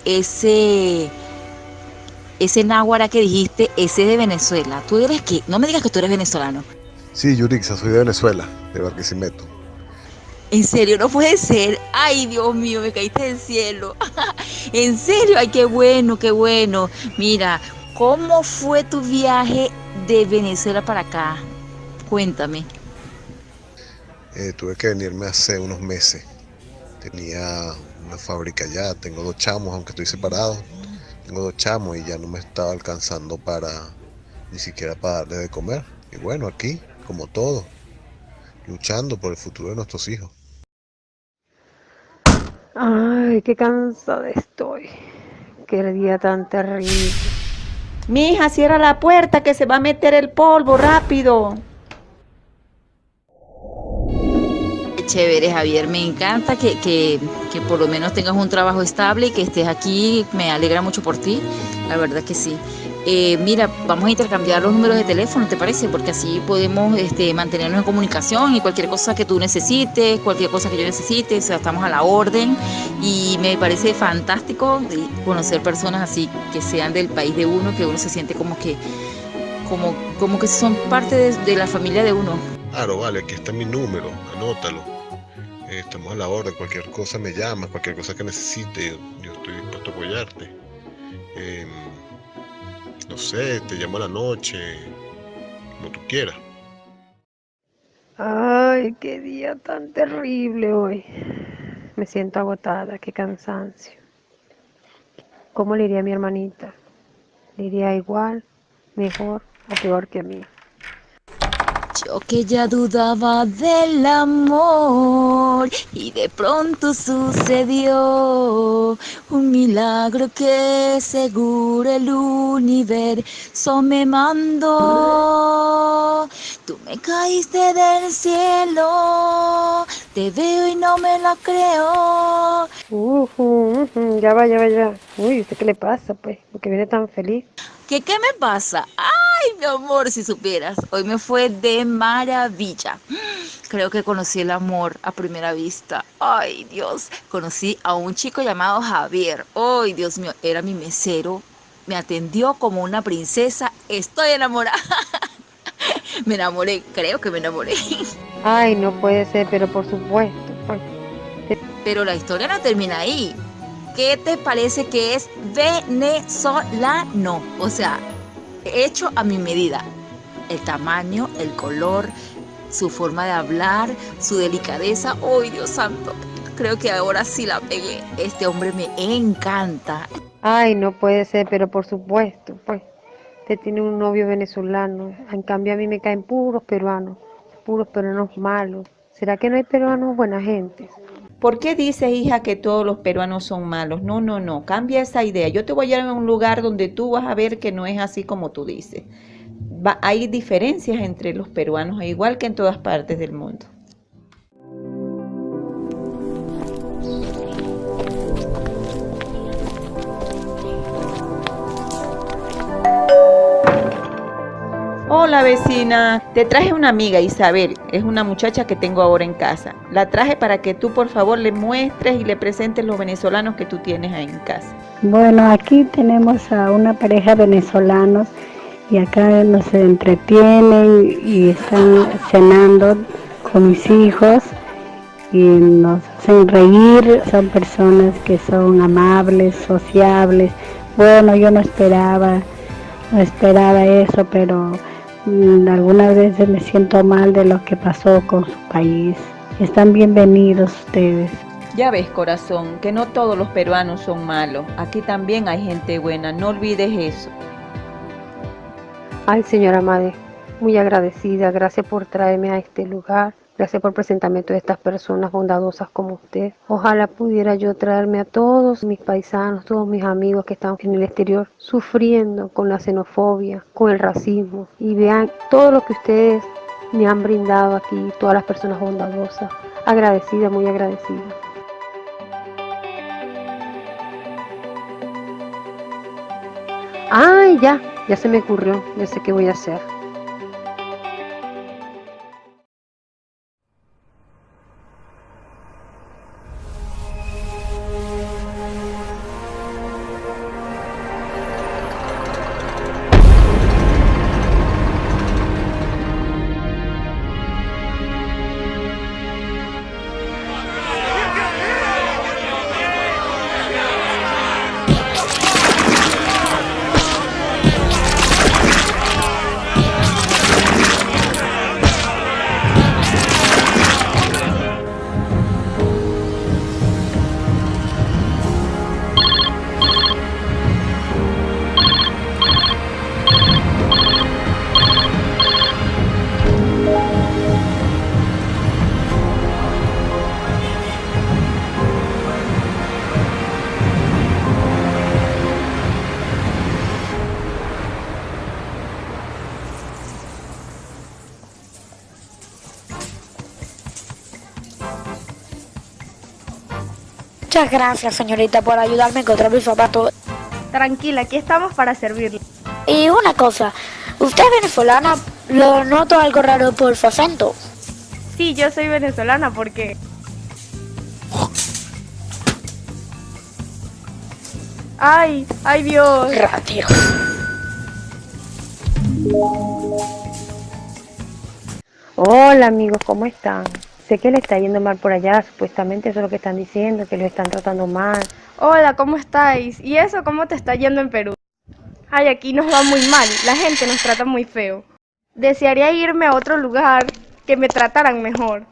ese náguara que dijiste, ese es de Venezuela. ¿Tú eres qué? No me digas que tú eres venezolano. Sí, Yurixa, soy de Venezuela, de Barquisimeto. ¿En serio? No puede ser. Ay, Dios mío, me caíste del cielo. ¿En serio? Ay, qué bueno, qué bueno. Mira, ¿cómo fue tu viaje de Venezuela para acá? Cuéntame. Tuve que venirme hace unos meses. Tenía una fábrica allá, tengo 2 chamos, aunque estoy separado. Tengo 2 chamos y ya no me estaba alcanzando ni siquiera para darles de comer. Y bueno, aquí, como todo, luchando por el futuro de nuestros hijos. Ay, qué cansada estoy. Qué día tan terrible. Mija, cierra la puerta que se va a meter el polvo, rápido. Chévere, Javier, me encanta que por lo menos tengas un trabajo estable y que estés aquí, me alegra mucho por ti, la verdad que sí. Mira, vamos a intercambiar los números de teléfono, ¿te parece? Porque así podemos mantenernos en comunicación y cualquier cosa que tú necesites, cualquier cosa que yo necesite, o sea, estamos a la orden y me parece fantástico conocer personas así que sean del país de uno, que uno se siente como que son parte de la familia de uno. Claro, vale, aquí está mi número, anótalo. Estamos a la orden, cualquier cosa me llamas, cualquier cosa que necesite, yo estoy dispuesto a apoyarte. No sé, te llamo a la noche, como tú quieras. Ay, qué día tan terrible hoy. Me siento agotada, qué cansancio. ¿Cómo le iría a mi hermanita? ¿Le iría igual, mejor o peor que a mí? Yo que ya dudaba del amor y de pronto sucedió un milagro que seguro el universo me mandó. Tú me caíste del cielo, te veo y no me la creo. Ya va. Uy, ¿usted qué le pasa, pues? Porque viene tan feliz. ¿Qué me pasa? Ay, mi amor, si supieras, hoy me fue de maravilla. Creo que conocí el amor a primera vista. Ay, Dios, conocí a un chico llamado Javier. Ay, Dios mío, era mi mesero. Me atendió como una princesa. Estoy enamorada. Me enamoré, creo que me enamoré. Ay, no puede ser, pero por supuesto. Pues. Pero la historia no termina ahí. ¿Qué te parece que es venezolano? O sea, hecho a mi medida. El tamaño, el color, su forma de hablar, su delicadeza. ¡Ay, Dios santo! Creo que ahora sí la pegué. Este hombre me encanta. Ay, no puede ser, pero por supuesto, pues. Usted tiene un novio venezolano. En cambio, a mí me caen puros peruanos malos. ¿Será que no hay peruanos buena gente? ¿Por qué dices, hija, que todos los peruanos son malos? No, cambia esa idea. Yo te voy a llevar a un lugar donde tú vas a ver que no es así como tú dices. Hay diferencias entre los peruanos, igual que en todas partes del mundo. Hola vecina, te traje una amiga, Isabel, es una muchacha que tengo ahora en casa. La traje para que tú por favor le muestres y le presentes los venezolanos que tú tienes ahí en casa. Bueno, aquí tenemos a una pareja de venezolanos y acá nos entretienen y están cenando con mis hijos y nos hacen reír. Son personas que son amables, sociables. Bueno, yo no esperaba eso, pero algunas veces me siento mal de lo que pasó con su país. Están bienvenidos ustedes. Ya ves, corazón, que no todos los peruanos son malos. Aquí también hay gente buena, no olvides eso. Ay, señora Madre, muy agradecida. Gracias por traerme a este lugar. Gracias por presentarme a todas estas personas bondadosas como usted. Ojalá pudiera yo traerme a todos mis paisanos, todos mis amigos que están en el exterior sufriendo con la xenofobia, con el racismo, y vean todo lo que ustedes me han brindado aquí, todas las personas bondadosas. Agradecida, muy agradecida. Ay, ya se me ocurrió, ya sé qué voy a hacer. Muchas gracias, señorita, por ayudarme a encontrar mis zapatos. Tranquila, aquí estamos para servirle. Y una cosa, ¿usted es venezolana? Lo noto algo raro por su acento. Sí, yo soy venezolana porque... ¡Ay Dios! Radio. Hola amigos, ¿cómo están? Sé que le está yendo mal por allá, supuestamente eso es lo que están diciendo, que los están tratando mal. Hola, ¿cómo estáis? ¿Y eso cómo te está yendo en Perú? Ay, aquí nos va muy mal, la gente nos trata muy feo. Desearía irme a otro lugar que me trataran mejor.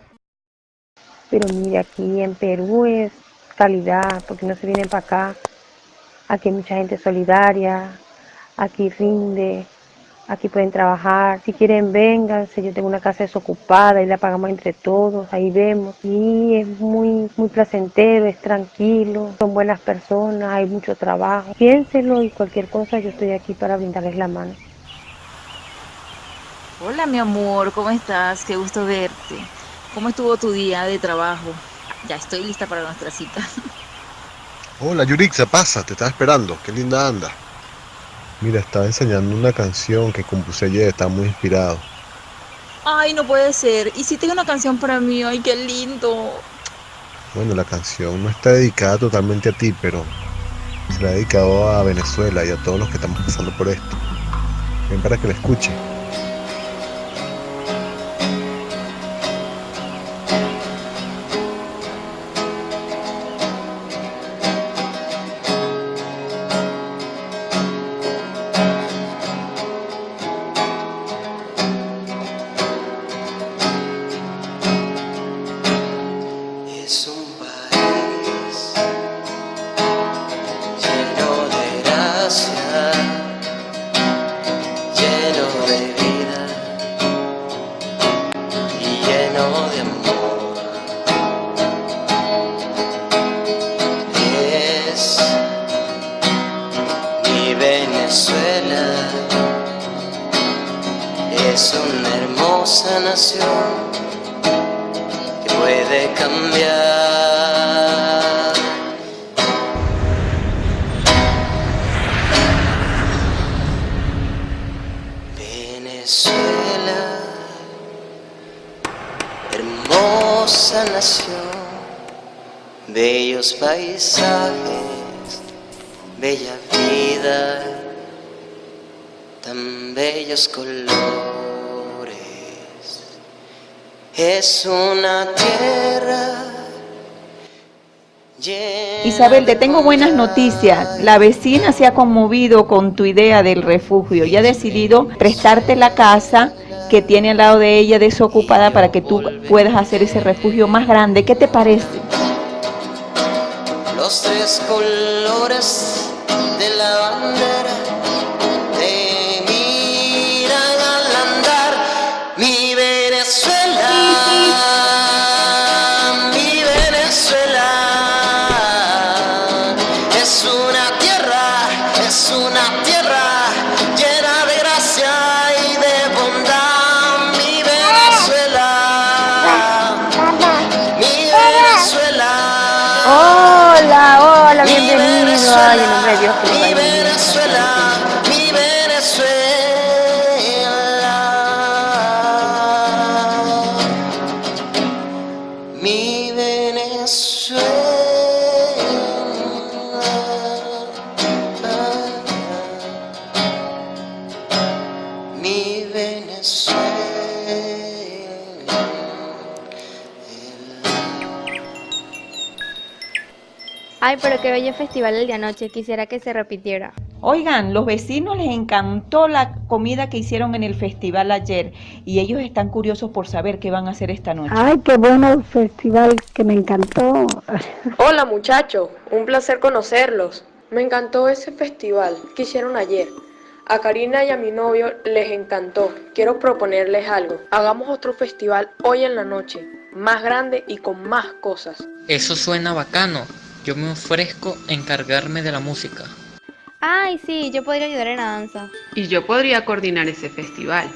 Pero mire, aquí en Perú es calidad, porque no se vienen para acá. Aquí hay mucha gente solidaria, aquí rinde. Aquí pueden trabajar, si quieren vénganse, yo tengo una casa desocupada y la pagamos entre todos, ahí vemos. Y es muy placentero, es tranquilo, son buenas personas, hay mucho trabajo. Piénselo y cualquier cosa yo estoy aquí para brindarles la mano. Hola mi amor, ¿cómo estás? Qué gusto verte. ¿Cómo estuvo tu día de trabajo? Ya estoy lista para nuestra cita. Hola Yurixa, pasa, te estaba esperando, qué linda anda. Mira, estaba enseñando una canción que compuse ayer, estaba muy inspirado. Ay, no puede ser. ¿Y si tengo una canción para mí? Ay, qué lindo. Bueno, la canción no está dedicada totalmente a ti, pero se la ha dedicado a Venezuela y a todos los que estamos pasando por esto. Ven para que la escuche. Es una hermosa nación que puede cambiar. Venezuela, hermosa nación, bellos paisajes, bella vida, tan bellos colores. Es una tierra llena. Isabel, te tengo buenas noticias. La vecina se ha conmovido con tu idea del refugio y ha decidido prestarte la casa que tiene al lado de ella desocupada para que tú puedas hacer ese refugio más grande. ¿Qué te parece? los tres colores de la bandera te miran al andar. Mi Venezuela, mi Venezuela, es una tierra llena de gracia y de bondad. Mi Venezuela, mi Venezuela. Hola, hola, bienvenido. Ay, en nombre de Dios, que lo Mi vaya bien. Venezuela, mi Venezuela, mi Venezuela, mi Venezuela. Ay, pero qué bello festival el de anoche. Quisiera que se repitiera. Oigan, los vecinos les encantó la comida que hicieron en el festival ayer y ellos están curiosos por saber qué van a hacer esta noche. Ay, qué bueno el festival, que me encantó. Hola muchachos, un placer conocerlos. Me encantó ese festival que hicieron ayer. A Karina y a mi novio les encantó. Quiero proponerles algo. Hagamos otro festival hoy en la noche, más grande y con más cosas. Eso suena bacano. Yo me ofrezco a encargarme de la música. Ay, sí, yo podría ayudar en la danza. Y yo podría coordinar ese festival.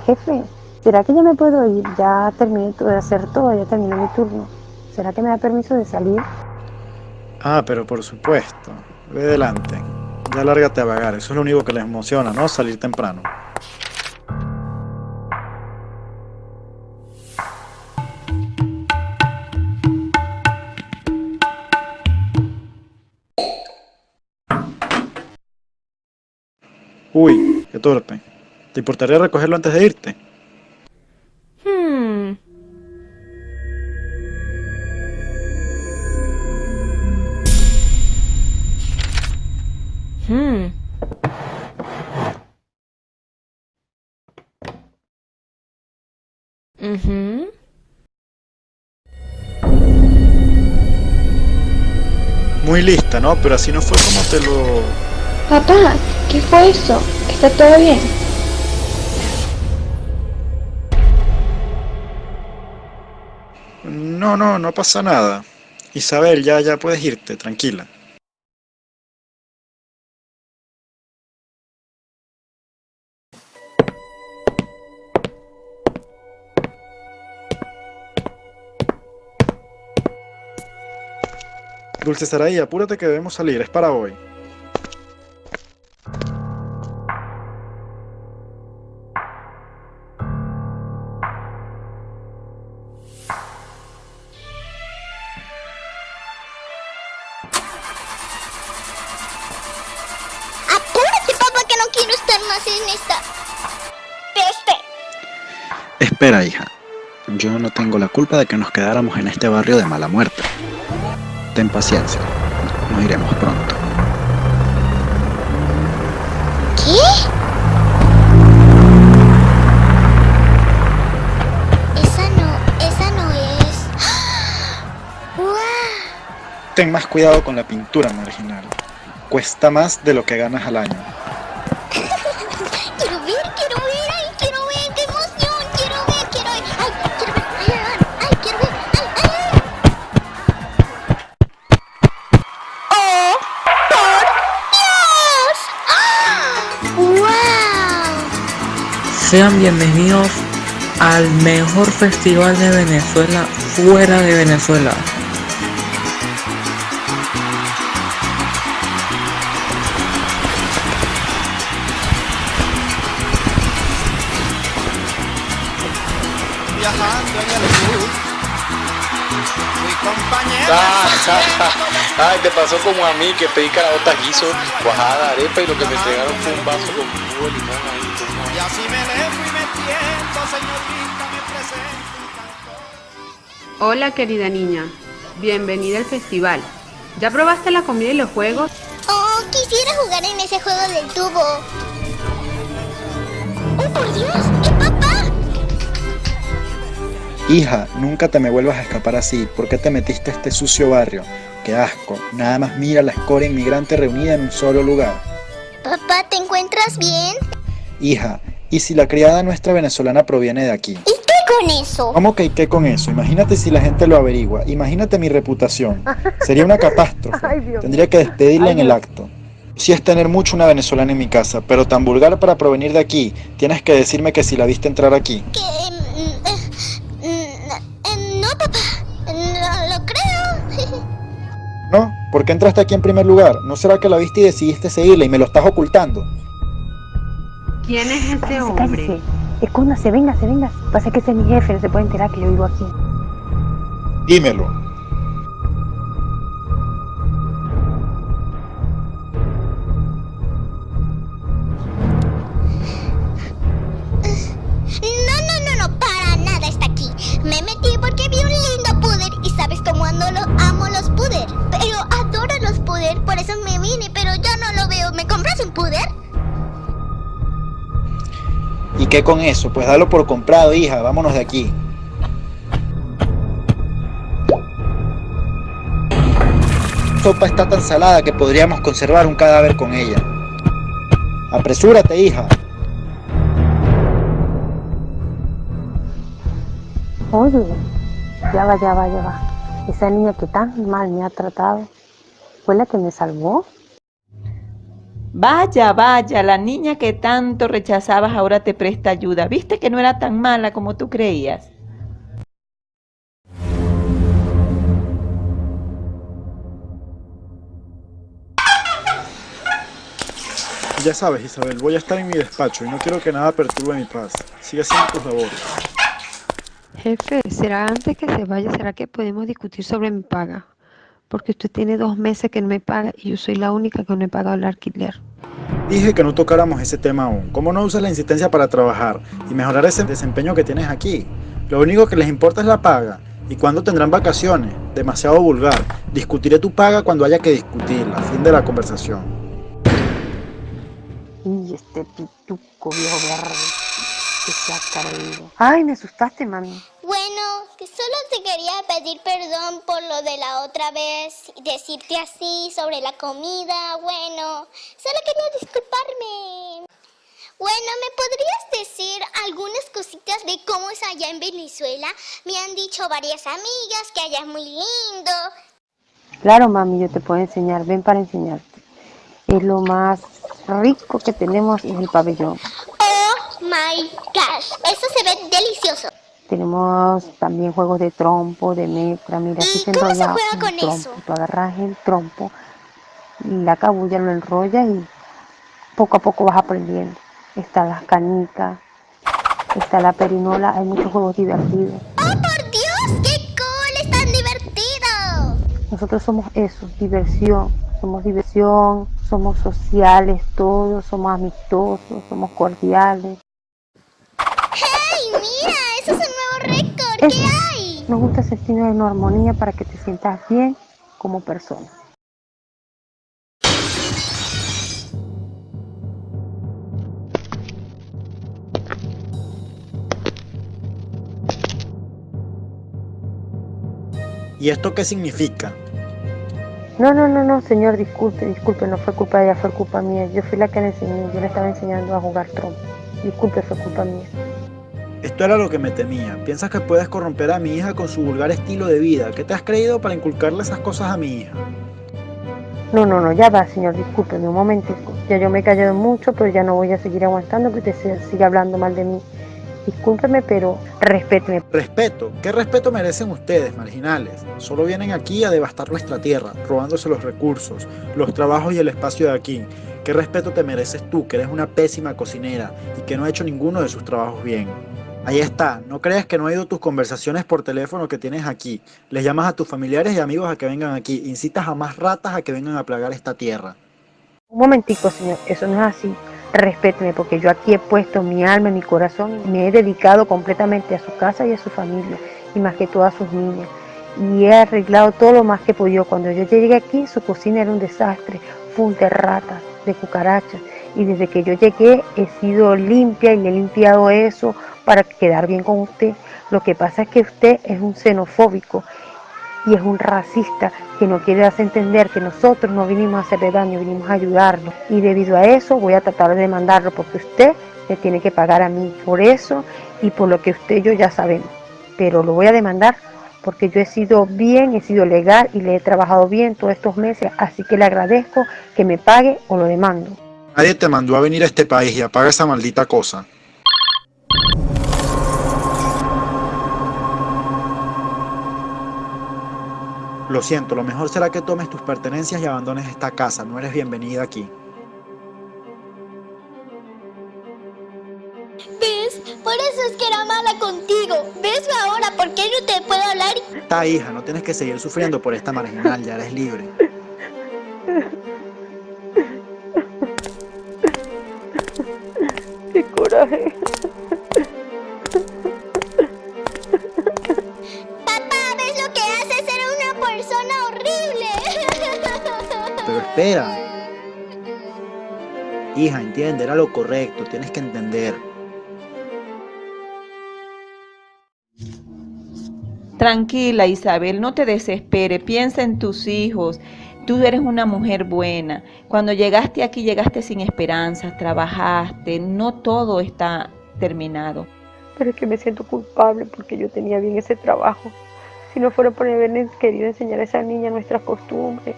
Jefe, ¿será que ya me puedo ir? Ya terminé de hacer todo, ya terminó mi turno. ¿Será que me da permiso de salir? Ah, pero por supuesto. Ve adelante. Ya lárgate a vagar. Eso es lo único que les emociona, ¿no? Salir temprano. Uy, qué torpe. ¿Te importaría recogerlo antes de irte? Muy lista, ¿no? Pero así no fue como te lo... Papá, ¿qué fue eso? ¿Está todo bien? No pasa nada. Isabel, ya puedes irte, tranquila. Dulce Saraí, apúrate que debemos salir, es para hoy. Apúrate, papá, que no quiero estar más en esta peste. Espera, hija. Yo no tengo la culpa de que nos quedáramos en este barrio de mala muerte. Ten paciencia. Nos iremos pronto. ¿Qué? Esa no es. ¡Guau! Ten más cuidado con la pintura, marginal. Cuesta más de lo que ganas al año. Quiero ver, qué emoción, quiero ver, ay, quiero ver, ay, quiero ver, ay. ¡Oh, por Dios! ¡Wow! Sean bienvenidos al mejor festival de Venezuela fuera de Venezuela. Viajando en el bus, mi compañero. Ay, te pasó como a mí que pedí caraotas, guiso, cuajada, arepa y lo que me entregaron fue un vaso con jugo de limón ahí. Y así me le fui metiendo, señorita, me presento. Hola querida niña, bienvenida al festival. ¿Ya probaste la comida y los juegos? ¡Oh! quisiera jugar en ese juego del tubo. ¡Oh, por Dios! ¡Es papá! Hija, nunca te me vuelvas a escapar así. ¿Por qué te metiste a este sucio barrio? ¡Qué asco! Nada más mira la escoria inmigrante reunida en un solo lugar. Papá, ¿te encuentras bien? Hija, ¿y si la criada nuestra venezolana proviene de aquí? ¿Y qué con eso? ¿Cómo que qué con eso? Imagínate si la gente lo averigua. Imagínate mi reputación. Sería una catástrofe. Ay, Dios. Tendría que despedirla Ay, en el Dios. acto. Sí es tener mucho una venezolana en mi casa, pero tan vulgar para provenir de aquí. Tienes que decirme que si la viste entrar aquí. No, papá. No lo creo. ¿No? ¿Por qué entraste aquí en primer lugar? ¿No será que la viste y decidiste seguirla y me lo estás ocultando? ¿Quién es ese Cállese, hombre? cállese. Escóndase, véngase. Pasa que ese es mi jefe, no se puede enterar que yo vivo aquí. Dímelo. No, para nada está aquí. Me metí porque vi un lindo puder y sabes cómo amo los puder. Pero adoro los puder, por eso me vine, pero ya no lo veo. ¿Me compras un puder? ¿Y qué con eso? Pues dalo por comprado, hija. Vámonos de aquí. La sopa está tan salada que podríamos conservar un cadáver con ella. Apresúrate, hija. Oye, ya va. Esa niña que tan mal me ha tratado, ¿fue la que me salvó? Vaya, la niña que tanto rechazabas ahora te presta ayuda. ¿Viste que no era tan mala como tú creías? Ya sabes, Isabel, voy a estar en mi despacho y no quiero que nada perturbe mi paz. Sigue haciendo tus labores. Jefe, ¿será antes que se vaya, será que podemos discutir sobre mi paga? Porque usted tiene 2 meses que no me paga y yo soy la única que no he pagado el alquiler. Dije que no tocáramos ese tema aún. ¿Cómo no usas la insistencia para trabajar y mejorar ese desempeño que tienes aquí? Lo único que les importa es la paga. ¿Y cuándo tendrán vacaciones? Demasiado vulgar. Discutiré tu paga cuando haya que discutirla. Fin de la conversación. Y este pituco viejo verde que se ha caído. Ay, me asustaste, mami. Bueno, que solo te quería pedir perdón por lo de la otra vez, decirte así sobre la comida, bueno, solo quería disculparme. Bueno, ¿me podrías decir algunas cositas de cómo es allá en Venezuela? Me han dicho varias amigas que allá es muy lindo. Claro, mami, yo te puedo enseñar. Ven para enseñarte. Es lo más rico que tenemos en el pabellón. Oh my gosh, eso se ve delicioso. Tenemos también juegos de trompo, de metra. Mira, aquí se ¿Cómo se enrolla juega un con trompo. eso? Tú agarras el trompo y la cabulla lo enrollas y poco a poco vas aprendiendo. Están las canicas, está la perinola, hay muchos juegos divertidos. ¡Oh, por Dios! ¡Qué cool! ¡Es tan divertido! Nosotros somos eso, diversión, somos sociales todos, somos amistosos, somos cordiales. ¡Hey, mira! ¡Eso es un nuevo récord! Eso. ¿Qué hay? Nos gusta sentirnos en armonía para que te sientas bien como persona. ¿Y esto qué significa? No, señor, disculpe, no fue culpa de ella, fue culpa mía. Yo fui la que le enseñé, yo le estaba enseñando a jugar trompo. Disculpe, fue culpa mía. Esto era lo que me temía. ¿Piensas que puedes corromper a mi hija con su vulgar estilo de vida? ¿Qué te has creído para inculcarle esas cosas a mi hija? No, ya va, señor, discúlpeme un momentico. Ya yo me he callado mucho, pero ya no voy a seguir aguantando que usted siga hablando mal de mí. Discúlpeme, pero respéteme. ¿Respeto? ¿Qué respeto merecen ustedes, marginales? Solo vienen aquí a devastar nuestra tierra, robándose los recursos, los trabajos y el espacio de aquí. ¿Qué respeto te mereces tú, que eres una pésima cocinera y que no ha hecho ninguno de sus trabajos bien? Ahí está, no creas que no he oído tus conversaciones por teléfono que tienes aquí. Les llamas a tus familiares y amigos a que vengan aquí. Incitas a más ratas a que vengan a plagar esta tierra. Un momentico, señor, eso no es así. Respéteme, porque yo aquí he puesto mi alma y mi corazón y me he dedicado completamente a su casa y a su familia, y más que todo a sus niñas. Y he arreglado todo lo más que he podido. Cuando yo llegué aquí, su cocina era un desastre. full de ratas, de cucarachas. Y desde que yo llegué he sido limpia y le he limpiado eso para quedar bien con usted. Lo que pasa es que usted es un xenofóbico y es un racista que no quiere hacer entender que nosotros no vinimos a hacerle daño, vinimos a ayudarlo. Y debido a eso voy a tratar de demandarlo porque usted me tiene que pagar a mí por eso y por lo que usted y yo ya sabemos. Pero lo voy a demandar porque yo he sido bien, he sido legal y le he trabajado bien todos estos meses. Así que le agradezco que me pague o lo demando. Nadie te mandó a venir a este país y apaga esa maldita cosa. Lo siento, lo mejor será que tomes tus pertenencias y abandones esta casa. No eres bienvenida aquí. ¿Ves? Por eso es que era mala contigo. ¿Ves ahora por qué no te puedo hablar? Está, hija, no tienes que seguir sufriendo por esta marginal, ya eres libre. ¡Qué coraje! Papá, ¿ves lo que haces? Era una persona horrible. Pero espera. Hija, entiende, era lo correcto, tienes que entender. Tranquila, Isabel, no te desesperes, piensa en tus hijos. Tú eres una mujer buena. Cuando llegaste aquí, llegaste sin esperanzas, trabajaste, no todo está terminado. Pero es que me siento culpable porque yo tenía bien ese trabajo. Si no fuera por haberles querido enseñar a esa niña nuestras costumbres,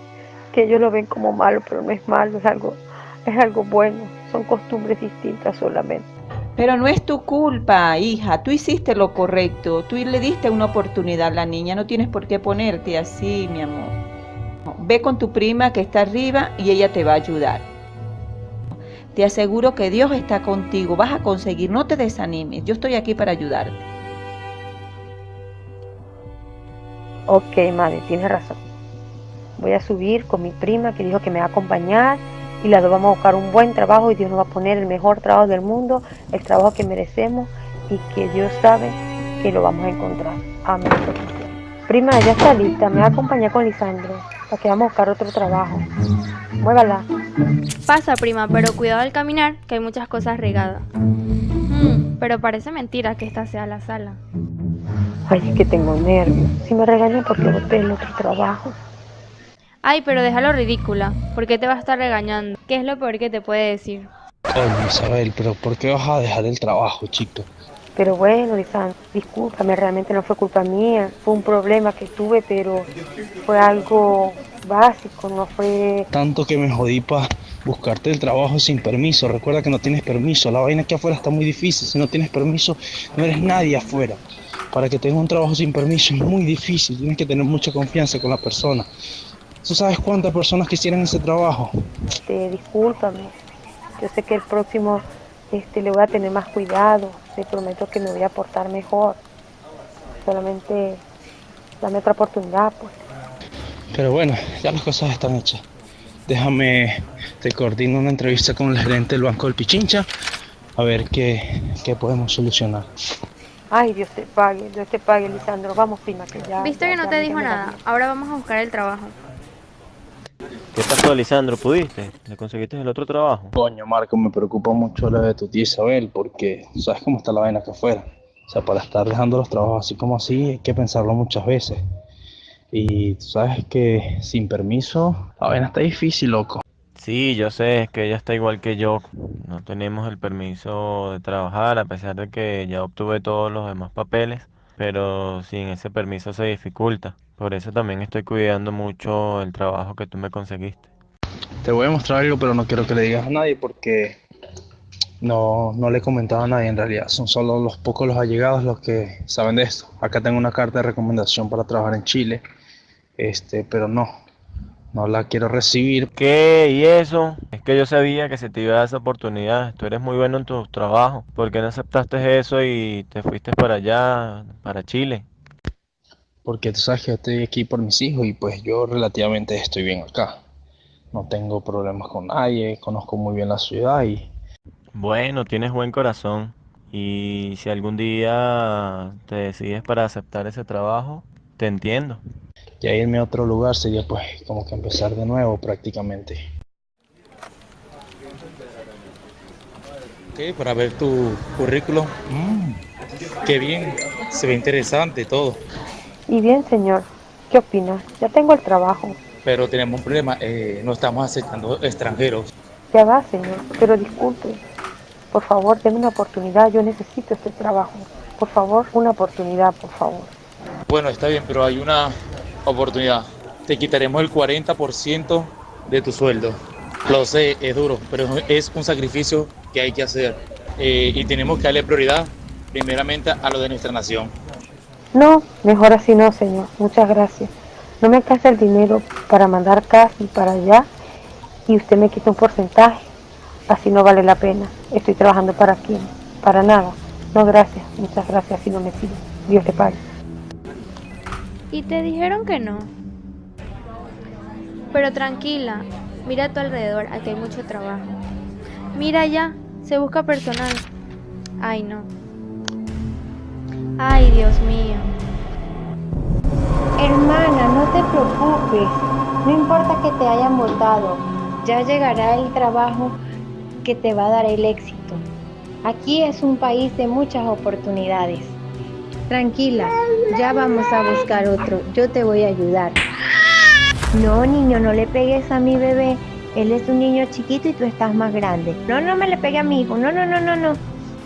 que ellos lo ven como malo, pero no es malo, es algo bueno. Son costumbres distintas solamente. Pero no es tu culpa, hija. Tú hiciste lo correcto. Tú le diste una oportunidad a la niña. No tienes por qué ponerte así, mi amor. Ve con tu prima que está arriba y ella te va a ayudar. Te aseguro que Dios está contigo. Vas a conseguir. No te desanimes. Yo estoy aquí para ayudarte. Ok, madre, tienes razón. Voy a subir con mi prima que dijo que me va a acompañar y las dos vamos a buscar un buen trabajo y Dios nos va a poner el mejor trabajo del mundo, el trabajo que merecemos y que Dios sabe que lo vamos a encontrar. Amén. Prima, ya está lista, me va a acompañar con Lisandro para que vamos a buscar otro trabajo. Muévala. Pasa, prima, pero cuidado al caminar, que hay muchas cosas regadas. Pero parece mentira que esta sea la sala. Ay, es que tengo nervios. Si me regañan porque boté el otro trabajo. Ay, pero déjalo ridícula. ¿Por qué te va a estar regañando? ¿Qué es lo peor que te puede decir? Coño, Isabel, pero ¿por qué vas a dejar el trabajo, chico? Pero bueno, Lisandro, discúlpame, realmente no fue culpa mía. Fue un problema que tuve, pero fue algo básico, no fue... Tanto que me jodí para buscarte el trabajo sin permiso. Recuerda que no tienes permiso. La vaina aquí afuera está muy difícil. Si no tienes permiso, no eres nadie afuera. Para que tengas un trabajo sin permiso es muy difícil. Tienes que tener mucha confianza con la persona. ¿Tú sabes cuántas personas quisieran ese trabajo? Discúlpame. Yo sé que el próximo le voy a tener más cuidado. Te prometo que me voy a portar mejor. Solamente dame otra oportunidad, pues. Pero bueno, ya las cosas están hechas. Déjame, te coordino una entrevista con el gerente del Banco del Pichincha a ver qué podemos solucionar. Ay, Dios te pague, Lisandro. Vamos, prima, que ya... ¿Viste que no te dijo nada? Ahora vamos a buscar el trabajo. ¿Qué pasó, Lisandro? ¿Pudiste? ¿Le conseguiste el otro trabajo? Coño, Marco, me preocupa mucho lo de tu tía Isabel, porque sabes cómo está la vaina acá afuera. O sea, para estar dejando los trabajos así como así, hay que pensarlo muchas veces. Y tú sabes que sin permiso, la vaina está difícil, loco. Sí, yo sé, es que ella está igual que yo. No tenemos el permiso de trabajar, a pesar de que ya obtuve todos los demás papeles, pero sin ese permiso se dificulta. Por eso también estoy cuidando mucho el trabajo que tú me conseguiste. Te voy a mostrar algo, pero no quiero que le digas a nadie porque no le he comentado a nadie en realidad. Son solo los pocos los allegados los que saben de esto. Acá tengo una carta de recomendación para trabajar en Chile, pero no la quiero recibir. ¿Qué? ¿Y eso? Es que yo sabía que se te iba a dar esa oportunidad. Tú eres muy bueno en tu trabajo. ¿Por qué no aceptaste eso y te fuiste para allá, para Chile? Porque tú sabes que yo estoy aquí por mis hijos y pues yo relativamente estoy bien acá. No tengo problemas con nadie, conozco muy bien la ciudad y... Bueno, tienes buen corazón. Y si algún día te decides para aceptar ese trabajo, te entiendo. Ya irme a otro lugar sería pues como que empezar de nuevo prácticamente. Ok, para ver tu currículum. Qué bien, se ve interesante todo. Y bien, señor, ¿qué opina? Ya tengo el trabajo. Pero tenemos un problema, no estamos aceptando extranjeros. Ya va, señor, pero disculpe. Por favor, denme una oportunidad, yo necesito este trabajo. Por favor, una oportunidad, por favor. Bueno, está bien, pero hay una oportunidad. Te quitaremos el 40% de tu sueldo. Lo sé, es duro, pero es un sacrificio que hay que hacer. Y tenemos que darle prioridad primeramente a lo de nuestra nación. No, mejor así no, señor. Muchas gracias. No me alcanza el dinero para mandar casi para allá y usted me quita un porcentaje. Así no vale la pena. Estoy trabajando para quién, para nada. No, gracias. Muchas gracias, así no me sirve. Dios te pague. Y te dijeron que no. Pero tranquila, mira a tu alrededor, aquí hay mucho trabajo. Mira allá, se busca personal. Ay, no. Ay, Dios mío. Hermana, no te preocupes. No importa que te hayan votado. Ya llegará el trabajo que te va a dar el éxito. Aquí es un país de muchas oportunidades. Tranquila, ya vamos a buscar otro. Yo te voy a ayudar. No, niño, no le pegues a mi bebé. Él es un niño chiquito y tú estás más grande. No, no me le pegue a mi hijo. No, no, no, no, no.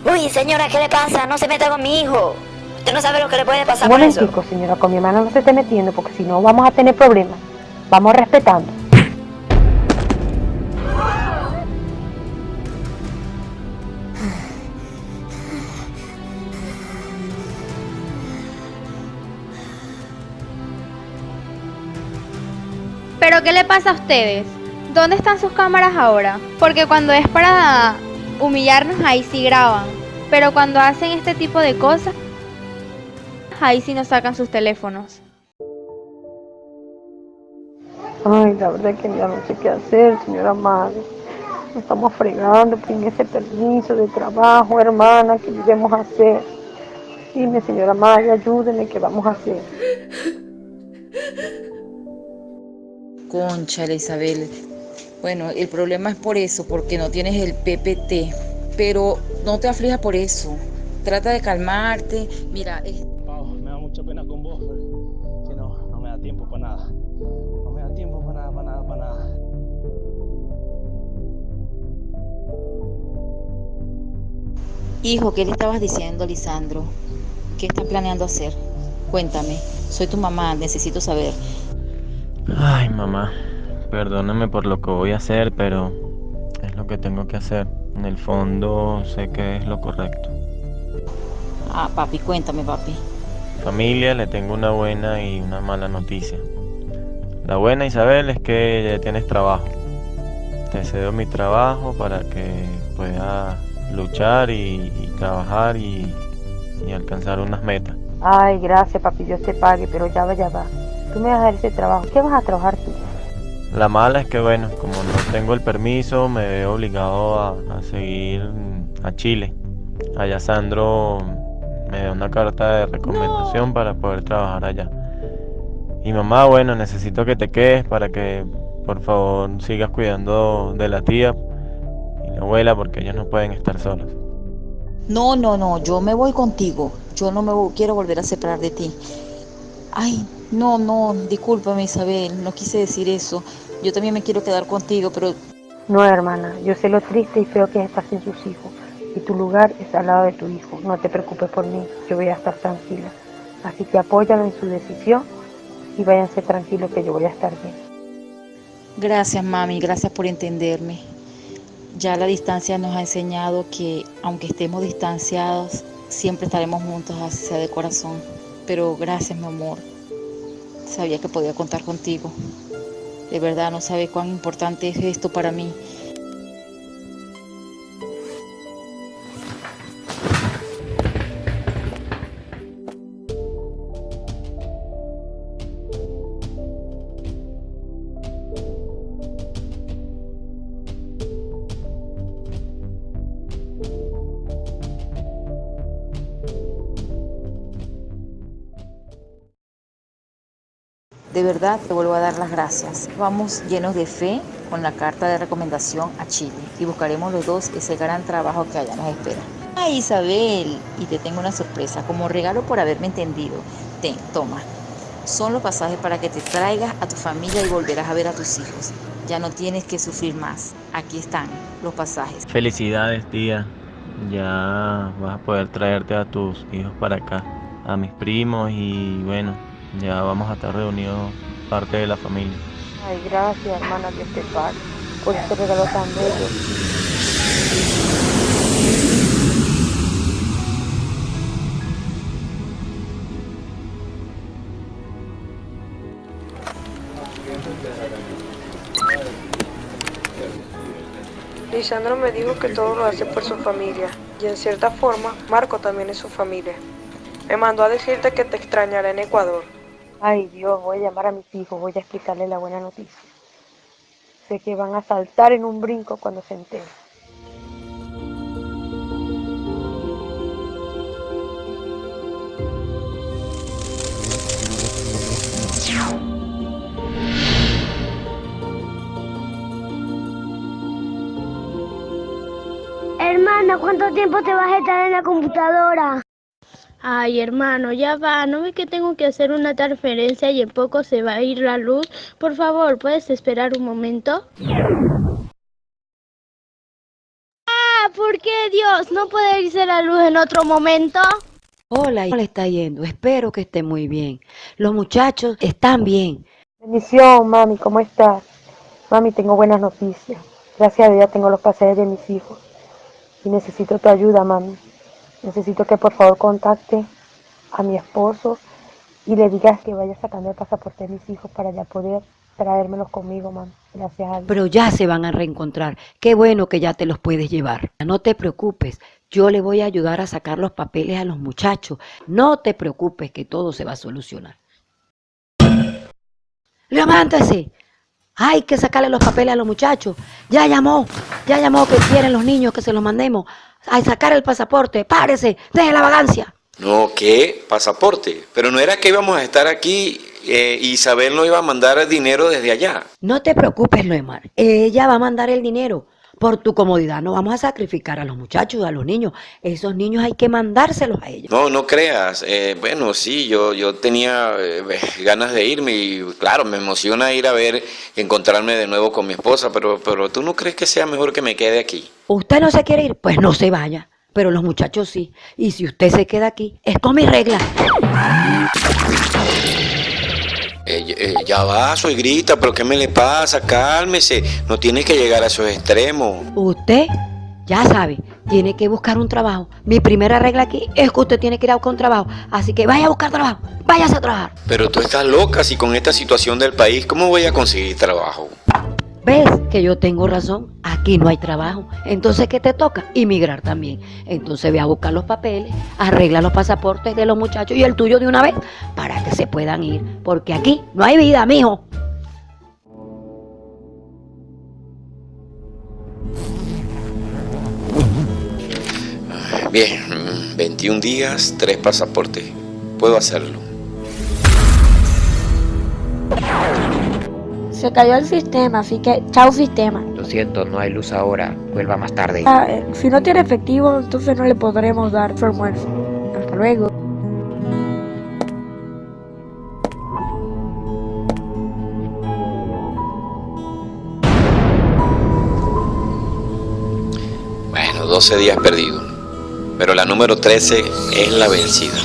Uy, señora, ¿qué le pasa? No se meta con mi hijo. Usted no sabe lo que le puede pasar Un con eso. momentico, señora, con mi hermana no se esté metiendo porque si no vamos a tener problemas. Vamos respetando. ¿Pero qué le pasa a ustedes? ¿Dónde están sus cámaras ahora? Porque cuando es para humillarnos, ahí sí graban. Pero cuando hacen este tipo de cosas, ahí sí nos sacan sus teléfonos. Ay, la verdad es que ya no sé qué hacer, señora madre. Nos estamos fregando sin ese permiso de trabajo, hermana, ¿qué debemos hacer? Dime, señora madre, ayúdeme, ¿qué vamos a hacer? Cónchale, Isabel. Bueno, el problema es por eso, porque no tienes el PPT. Pero no te aflijas por eso. Trata de calmarte. Mira, Pau, me da mucha pena con vos, pero que no me da tiempo para nada. No me da tiempo para nada. hijo, ¿qué le estabas diciendo, Lisandro? ¿Qué estás planeando hacer? Cuéntame. Soy tu mamá, necesito saber. Ay, mamá, perdóname por lo que voy a hacer, pero es lo que tengo que hacer. En el fondo sé que es lo correcto. Ah, papi, cuéntame, papi. Familia, le tengo una buena y una mala noticia. La buena, Isabel, es que ya tienes trabajo. Te cedo mi trabajo para que puedas luchar y trabajar y alcanzar unas metas. Ay, gracias, papi, Dios te pague, pero ya va. Tú me vas a dar ese trabajo. ¿Qué vas a trabajar tú? La mala es que, bueno, como no tengo el permiso, me veo obligado a seguir a Chile. Allá Sandro me dio una carta de recomendación para poder trabajar allá. Y mamá, bueno, necesito que te quedes para que por favor sigas cuidando de la tía y la abuela porque ellos no pueden estar solos. No, yo me voy contigo. Yo no quiero volver a separar de ti. Ay, no, discúlpame, Isabel, no quise decir eso. Yo también me quiero quedar contigo, pero... No, hermana, yo sé lo triste y feo que es estar sin sus hijos. Y tu lugar es al lado de tu hijo. No te preocupes por mí, yo voy a estar tranquila. Así que apóyalo en su decisión y váyanse tranquilos que yo voy a estar bien. Gracias, mami, gracias por entenderme. Ya la distancia nos ha enseñado que, aunque estemos distanciados, siempre estaremos juntos, así sea de corazón. Pero gracias, mi amor. Sabía que podía contar contigo. De verdad, no sabes cuán importante es esto para mí. De verdad te vuelvo a dar las gracias. Vamos llenos de fe con la carta de recomendación a Chile y buscaremos los dos ese gran trabajo que allá nos espera. Ay, Isabel, y te tengo una sorpresa. Como regalo por haberme entendido, toma. Son los pasajes para que te traigas a tu familia y volverás a ver a tus hijos. Ya no tienes que sufrir más. Aquí están los pasajes. Felicidades, tía. Ya vas a poder traerte a tus hijos para acá, a mis primos, y bueno, ya vamos a estar reunidos parte de la familia. Ay, gracias, hermana, Dios te pague por este regalo tan bello. Lisandro me dijo que todo lo hace por su familia, y en cierta forma, Marco también es su familia. Me mandó a decirte que te extrañará en Ecuador. Ay, Dios, voy a llamar a mis hijos, voy a explicarles la buena noticia. Sé que van a saltar en un brinco cuando se enteren. Hermana, ¿cuánto tiempo te vas a estar en la computadora? Ay, hermano, ya va. ¿No ves que tengo que hacer una transferencia y en poco se va a ir la luz? Por favor, ¿puedes esperar un momento? ¿Por qué, Dios? ¿No puede irse la luz en otro momento? Hola, ¿cómo le está yendo? Espero que esté muy bien. Los muchachos están bien. Bendición, mami, ¿cómo estás? Mami, tengo buenas noticias. Gracias a Dios tengo los pasajes de mis hijos. Y necesito tu ayuda, mami. Necesito que por favor contacte a mi esposo y le digas que vaya sacando el pasaporte de mis hijos para ya poder traérmelos conmigo, mami. Gracias a Dios. Pero ya se van a reencontrar. Qué bueno que ya te los puedes llevar. No te preocupes. Yo le voy a ayudar a sacar los papeles a los muchachos. No te preocupes que todo se va a solucionar. ¡Levántese! Hay que sacarle los papeles a los muchachos. Ya llamó que quieren los niños que se los mandemos a sacar el pasaporte. Párese, deje la vagancia. No, ¿qué? ¿Pasaporte? Pero no era que íbamos a estar aquí y Isabel no iba a mandar dinero desde allá. No te preocupes, Loemar. Ella va a mandar el dinero. Por tu comodidad no vamos a sacrificar a los muchachos, a los niños. Esos niños hay que mandárselos a ellos. No, no creas. Bueno, sí, yo tenía ganas de irme y claro, me emociona ir a ver, encontrarme de nuevo con mi esposa, pero ¿tú no crees que sea mejor que me quede aquí? ¿Usted no se quiere ir? Pues no se vaya. Pero los muchachos sí. Y si usted se queda aquí, es con mi regla. Ya va, suegrita, pero ¿qué me le pasa? Cálmese, no tiene que llegar a esos extremos. Usted, ya sabe, tiene que buscar un trabajo. Mi primera regla aquí es que usted tiene que ir a buscar un trabajo. Así que vaya a buscar trabajo, váyase a trabajar. Pero tú estás loca, si con esta situación del país, ¿cómo voy a conseguir trabajo? ¿Ves que yo tengo razón? Aquí no hay trabajo. Entonces, ¿qué te toca? Emigrar también. Entonces ve a buscar los papeles, arregla los pasaportes de los muchachos y el tuyo de una vez para que se puedan ir. Porque aquí no hay vida, mijo. Bien, 21 días, 3 pasaportes. Puedo hacerlo. Se cayó el sistema, así que chao sistema. Lo siento, no hay luz ahora. Vuelva más tarde. Si no tiene efectivo, entonces no le podremos dar su almuerzo. Hasta luego. Bueno, 12 días perdidos. Pero la número 13 es la vencida.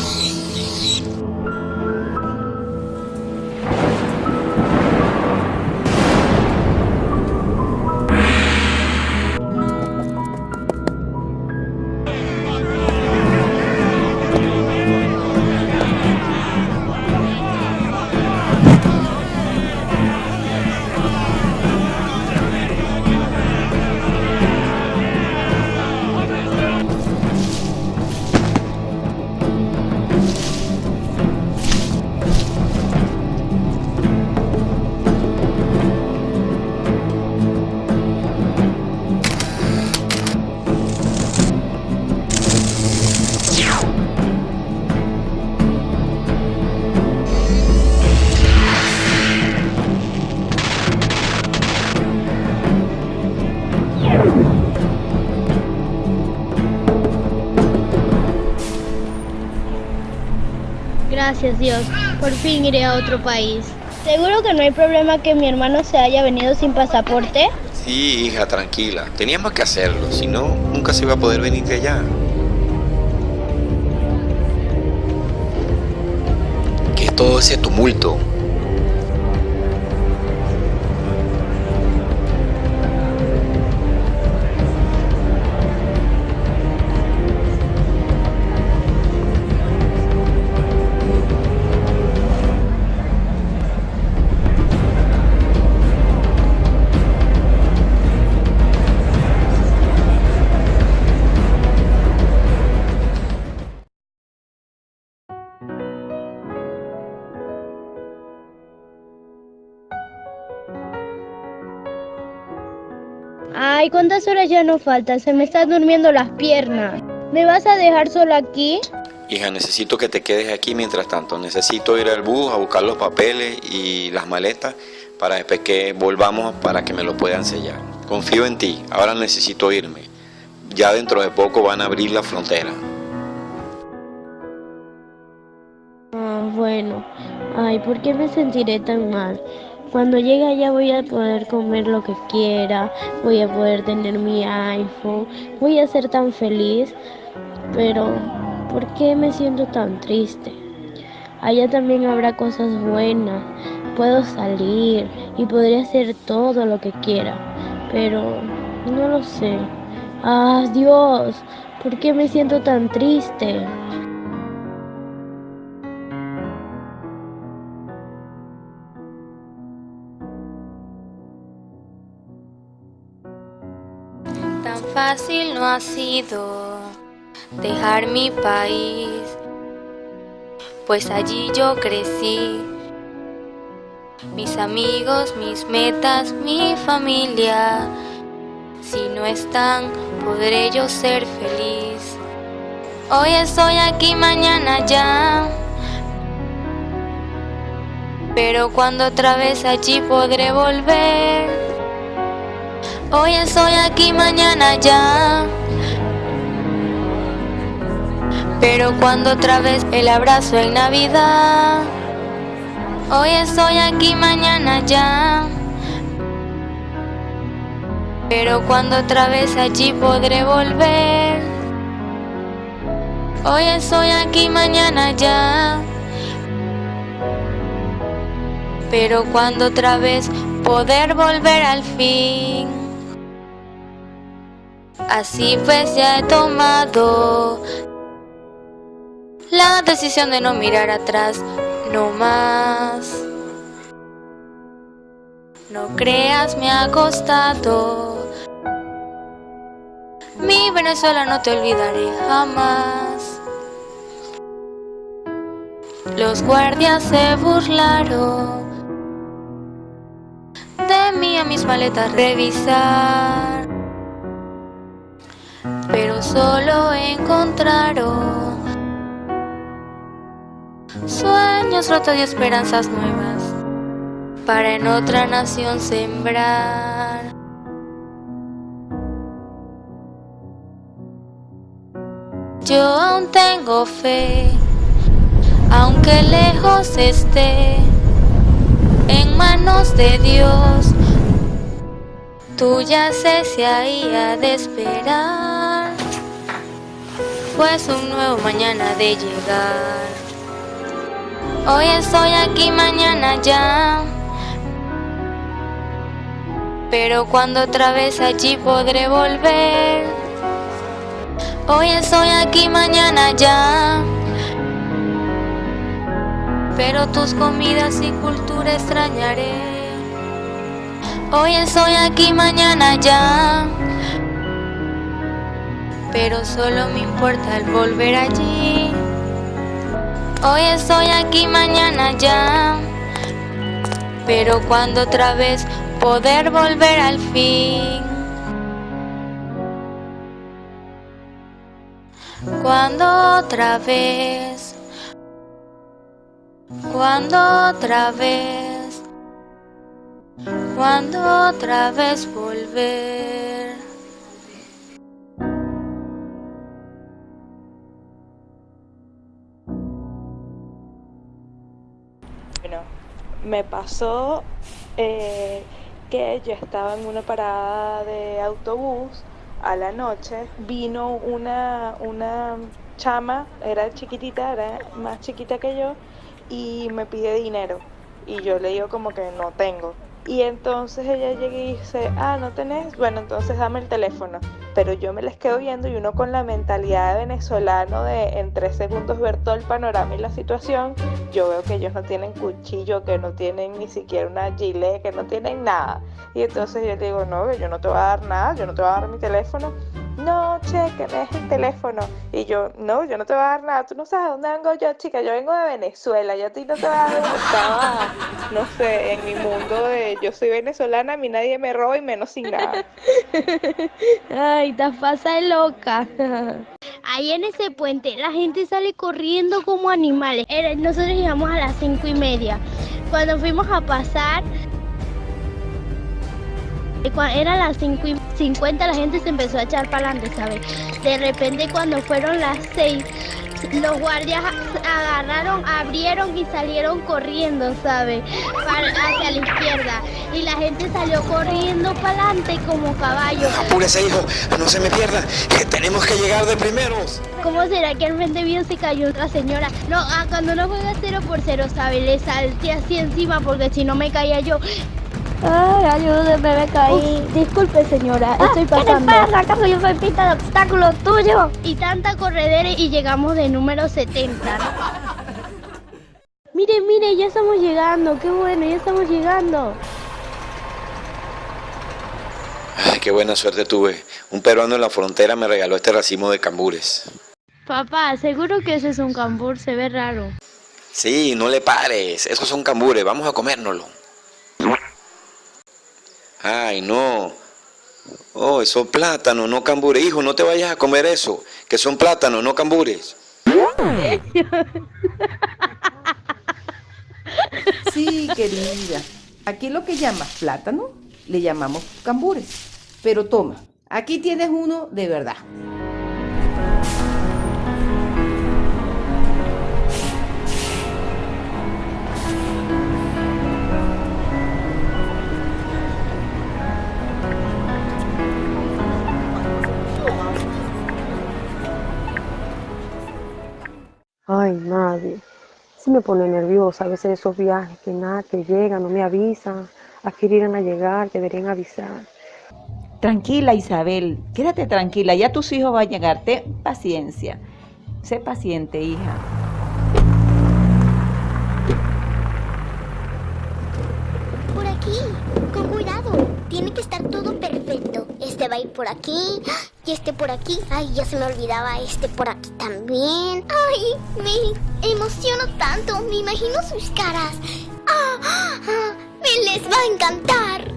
Gracias, Dios. Por fin iré a otro país. ¿Seguro que no hay problema que mi hermano se haya venido sin pasaporte? Sí, hija, tranquila. Teníamos que hacerlo, si no, nunca se iba a poder venir de allá. ¿Qué es todo ese tumulto? Ay, ¿cuántas horas ya no faltan? Se me están durmiendo las piernas. ¿Me vas a dejar sola aquí? Hija, necesito que te quedes aquí mientras tanto. Necesito ir al bus a buscar los papeles y las maletas para después que volvamos para que me lo puedan sellar. Confío en ti. Ahora necesito irme. Ya dentro de poco van a abrir la frontera. Bueno. Ay, ¿por qué me sentiré tan mal? Cuando llegue allá voy a poder comer lo que quiera, voy a poder tener mi iPhone, voy a ser tan feliz, pero ¿por qué me siento tan triste? Allá también habrá cosas buenas, puedo salir y podría hacer todo lo que quiera, pero no lo sé. ¡Ah, Dios! ¿Por qué me siento tan triste? Tan fácil no ha sido dejar mi país, pues allí yo crecí. Mis amigos, mis metas, mi familia, si no están, podré yo ser feliz. Hoy estoy aquí, mañana ya, pero cuando otra vez allí podré volver. Hoy estoy aquí, mañana ya, pero cuando otra vez el abrazo en Navidad. Hoy estoy aquí, mañana ya, pero cuando otra vez allí podré volver. Hoy estoy aquí, mañana ya, pero cuando otra vez poder volver al fin. Así pues ya he tomado la decisión de no mirar atrás, no más. No creas, me ha costado. Mi Venezuela no te olvidaré jamás. Los guardias se burlaron de mí, a mis maletas revisar, pero solo encontraron sueños rotos y esperanzas nuevas para en otra nación sembrar. Yo aún tengo fe, aunque lejos esté, en manos de Dios. Tú ya sé si ahí ha de esperar, pues un nuevo mañana de llegar. Hoy estoy aquí, mañana ya, pero cuando otra vez allí podré volver. Hoy estoy aquí, mañana ya, pero tus comidas y cultura extrañaré. Hoy estoy aquí, mañana ya, pero solo me importa el volver allí. Hoy estoy aquí, mañana ya, pero cuando otra vez poder volver al fin. Cuando otra vez, cuando otra vez, cuando otra vez volver. me pasó que yo estaba en una parada de autobús a la noche, vino una chama, era chiquitita, era más chiquita que yo, y me pide dinero, y yo le digo como que no tengo. Y entonces ella llega y dice, ¿no tenés? Bueno, entonces dame el teléfono. Pero yo me les quedo viendo y uno con la mentalidad de venezolano de en 3 segundos ver todo el panorama y la situación, yo veo que ellos no tienen cuchillo, que no tienen ni siquiera una gilet, que no tienen nada. Y entonces yo le digo, no, yo no te voy a dar nada, yo no te voy a dar mi teléfono. No, che, que me des el teléfono. Y yo, no, yo no te voy a dar nada. Tú no sabes dónde vengo yo, chica. Yo vengo de Venezuela. Yo a ti no te voy a dar. Estaba, no sé, en mi mundo de yo soy venezolana, a mí nadie me roba y menos sin nada. Ay, te pasa de loca. Ahí en ese puente la gente sale corriendo como animales. Nosotros llegamos a las 5:30. Cuando fuimos a pasar, eran las 5:50, la gente se empezó a echar para adelante, ¿sabes? De repente cuando fueron las 6, los guardias agarraron, abrieron y salieron corriendo, ¿sabes? Hacia la izquierda. Y la gente salió corriendo para adelante como caballos. Apúrese, hijo, no se me pierda, que tenemos que llegar de primeros. ¿Cómo será que al frente mío se cayó otra señora? No, cuando no juega 0x0, ¿sabes? Le salté así encima porque si no me caía yo. Ay, ayúdeme, me caí. Disculpe, señora, estoy pasando. ¿Qué te pasa? ¿Acaso yo soy pista de obstáculos tuyo? Y tanta corredera y llegamos de número 70. Mire, ya estamos llegando. Qué bueno, ya estamos llegando. Ay, qué buena suerte tuve. Un peruano en la frontera me regaló este racimo de cambures. Papá, seguro que ese es un cambur, se ve raro. Sí, no le pares, esos son cambures, vamos a comérnoslo. Ay, no. Oh, eso es plátano, no cambures. Hijo, no te vayas a comer eso, que son plátanos, no cambures. Sí, querida. Aquí lo que llamas plátano, le llamamos cambures. Pero toma, aquí tienes uno de verdad. Ay, nadie. Sí me pone nerviosa a veces esos viajes que nada, que llegan, no me avisan. ¿A qué iban a llegar? Deberían avisar. Tranquila, Isabel, quédate tranquila, ya tus hijos van a llegar, ten paciencia. Sé paciente, hija. Por aquí, con cuidado. Tiene que estar todo perfecto. Este va a ir por aquí y este por aquí. Ay, ya se me olvidaba este por aquí también. Ay, me emociono tanto. Me imagino sus caras. Me les va a encantar.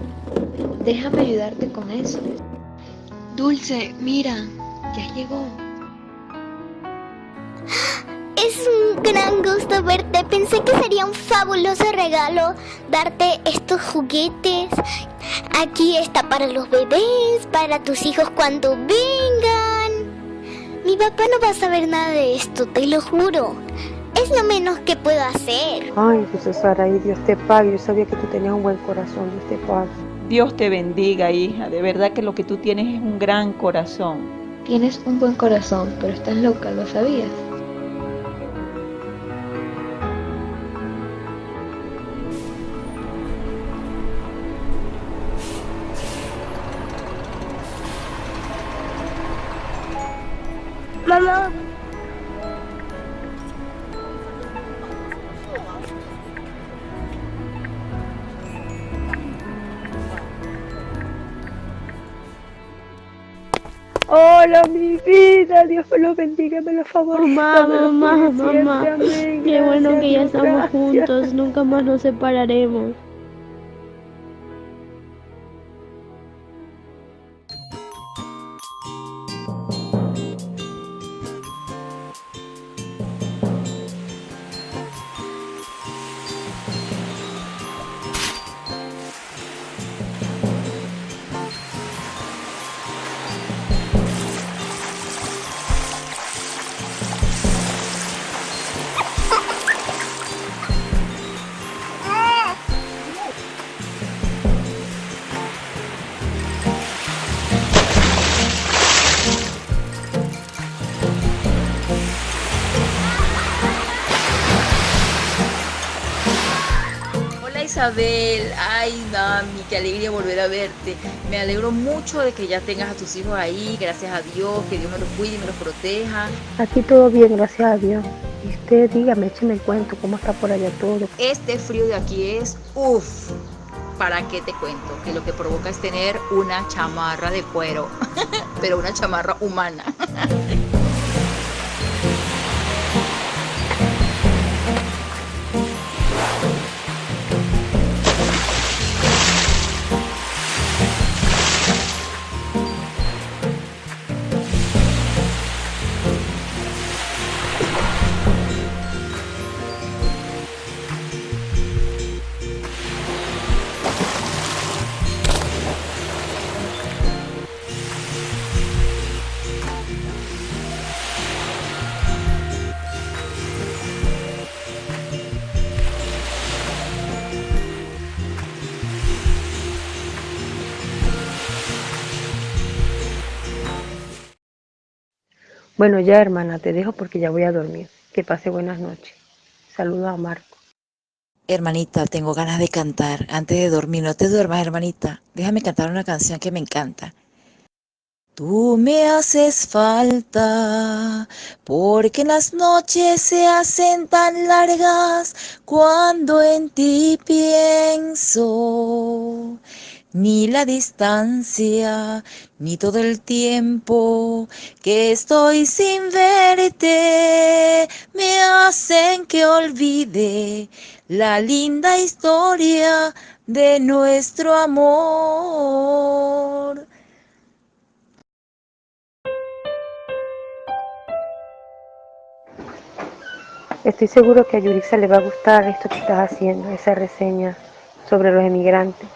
Déjame ayudarte con eso. Dulce, mira, ya llegó. Es un gran gusto verte. Pensé que sería un fabuloso regalo darte estos juguetes. Aquí está para los bebés, para tus hijos cuando vengan. Mi papá no va a saber nada de esto, te lo juro. Es lo menos que puedo hacer. Ay, José Saraí, Dios te pague. Yo sabía que tú tenías un buen corazón, Dios te pague. Dios te bendiga, hija. De verdad que lo que tú tienes es un gran corazón. Tienes un buen corazón, pero estás loca, ¿lo sabías? Mamá. Hola, mi vida, Dios me lo bendiga, me lo favorezca. Mamá. Qué bueno que ya estamos juntos, nunca más nos separaremos. Isabel, ay mami, qué alegría volver a verte. Me alegro mucho de que ya tengas a tus hijos ahí, gracias a Dios, que Dios me los cuide y me los proteja. Aquí todo bien, gracias a Dios. Y usted, dígame, écheme el cuento, ¿cómo está por allá todo? Este frío de aquí es, ¿para qué te cuento? Que lo que provoca es tener una chamarra de cuero, pero una chamarra humana. Bueno, ya hermana, te dejo porque ya voy a dormir. Que pase buenas noches. Saludos a Marco. Hermanita, tengo ganas de cantar antes de dormir. No te duermas, hermanita. Déjame cantar una canción que me encanta. Tú me haces falta, porque las noches se hacen tan largas cuando en ti pienso. Ni la distancia, ni todo el tiempo que estoy sin verte me hacen que olvide la linda historia de nuestro amor. Estoy seguro que a Yurixa le va a gustar esto que estás haciendo, esa reseña sobre los emigrantes.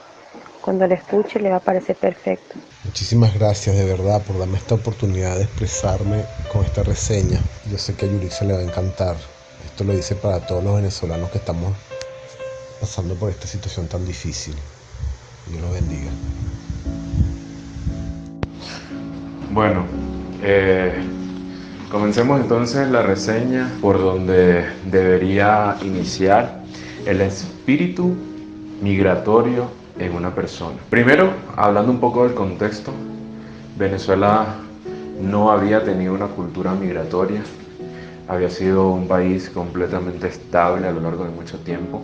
Cuando la escuche le va a parecer perfecto. Muchísimas gracias de verdad por darme esta oportunidad de expresarme con esta reseña. Yo sé que a Yurixa le va a encantar. Esto lo dice para todos los venezolanos que estamos pasando por esta situación tan difícil. Dios los bendiga. Bueno, comencemos entonces la reseña por donde debería iniciar el espíritu migratorio en una persona. Primero, hablando un poco del contexto, Venezuela no había tenido una cultura migratoria, había sido un país completamente estable a lo largo de mucho tiempo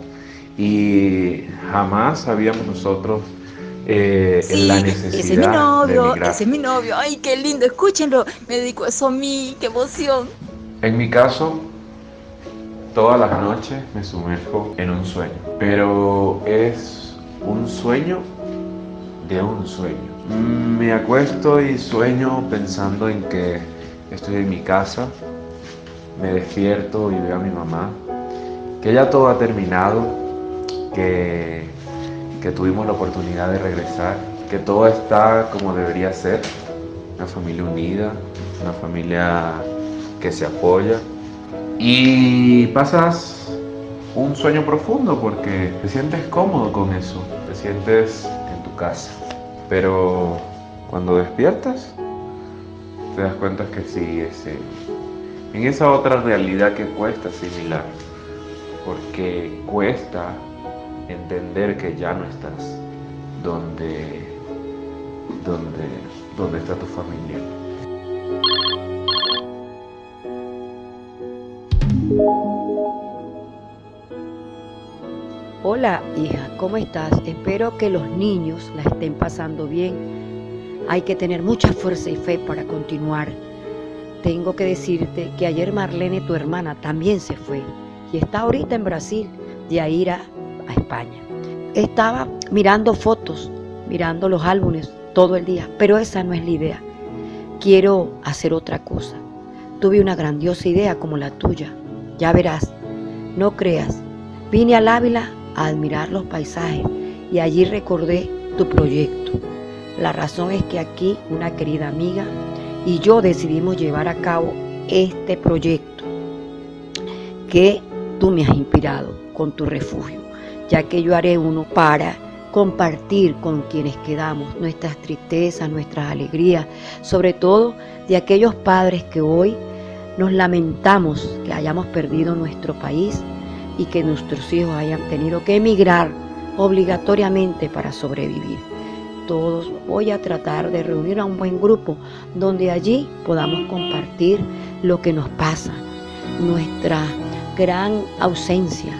y jamás habíamos nosotros la necesidad de migrar. Ese es mi novio, ay qué lindo, escúchenlo, me dedicó eso a mí, qué emoción. En mi caso, todas las noches me sumerjo en un sueño, pero es un sueño de un sueño. Me acuesto y sueño pensando en que estoy en mi casa, me despierto y veo a mi mamá, que ya todo ha terminado, que tuvimos la oportunidad de regresar, que todo está como debería ser, una familia unida, una familia que se apoya, y pasas un sueño profundo porque te sientes cómodo con eso, te sientes en tu casa, pero cuando despiertas te das cuenta que sigues en esa otra realidad que cuesta asimilar, porque cuesta entender que ya no estás donde está tu familia. Hola hija, ¿cómo estás? Espero que los niños la estén pasando bien. Hay que tener mucha fuerza y fe para continuar. Tengo que decirte que ayer Marlene, tu hermana, también se fue y está ahorita en Brasil, de ahí irá a España. Estaba mirando fotos, mirando los álbumes todo el día, pero esa no es la idea. Quiero hacer otra cosa. Tuve una grandiosa idea como la tuya. Ya verás, no creas. Vine al Ávila a admirar los paisajes y allí recordé tu proyecto. La razón es que aquí una querida amiga y yo decidimos llevar a cabo este proyecto que tú me has inspirado con tu refugio, ya que yo haré uno para compartir con quienes quedamos nuestras tristezas, nuestras alegrías, sobre todo de aquellos padres que hoy nos lamentamos que hayamos perdido nuestro país y que nuestros hijos hayan tenido que emigrar obligatoriamente para sobrevivir. Todos voy a tratar de reunir a un buen grupo donde allí podamos compartir lo que nos pasa, nuestra gran ausencia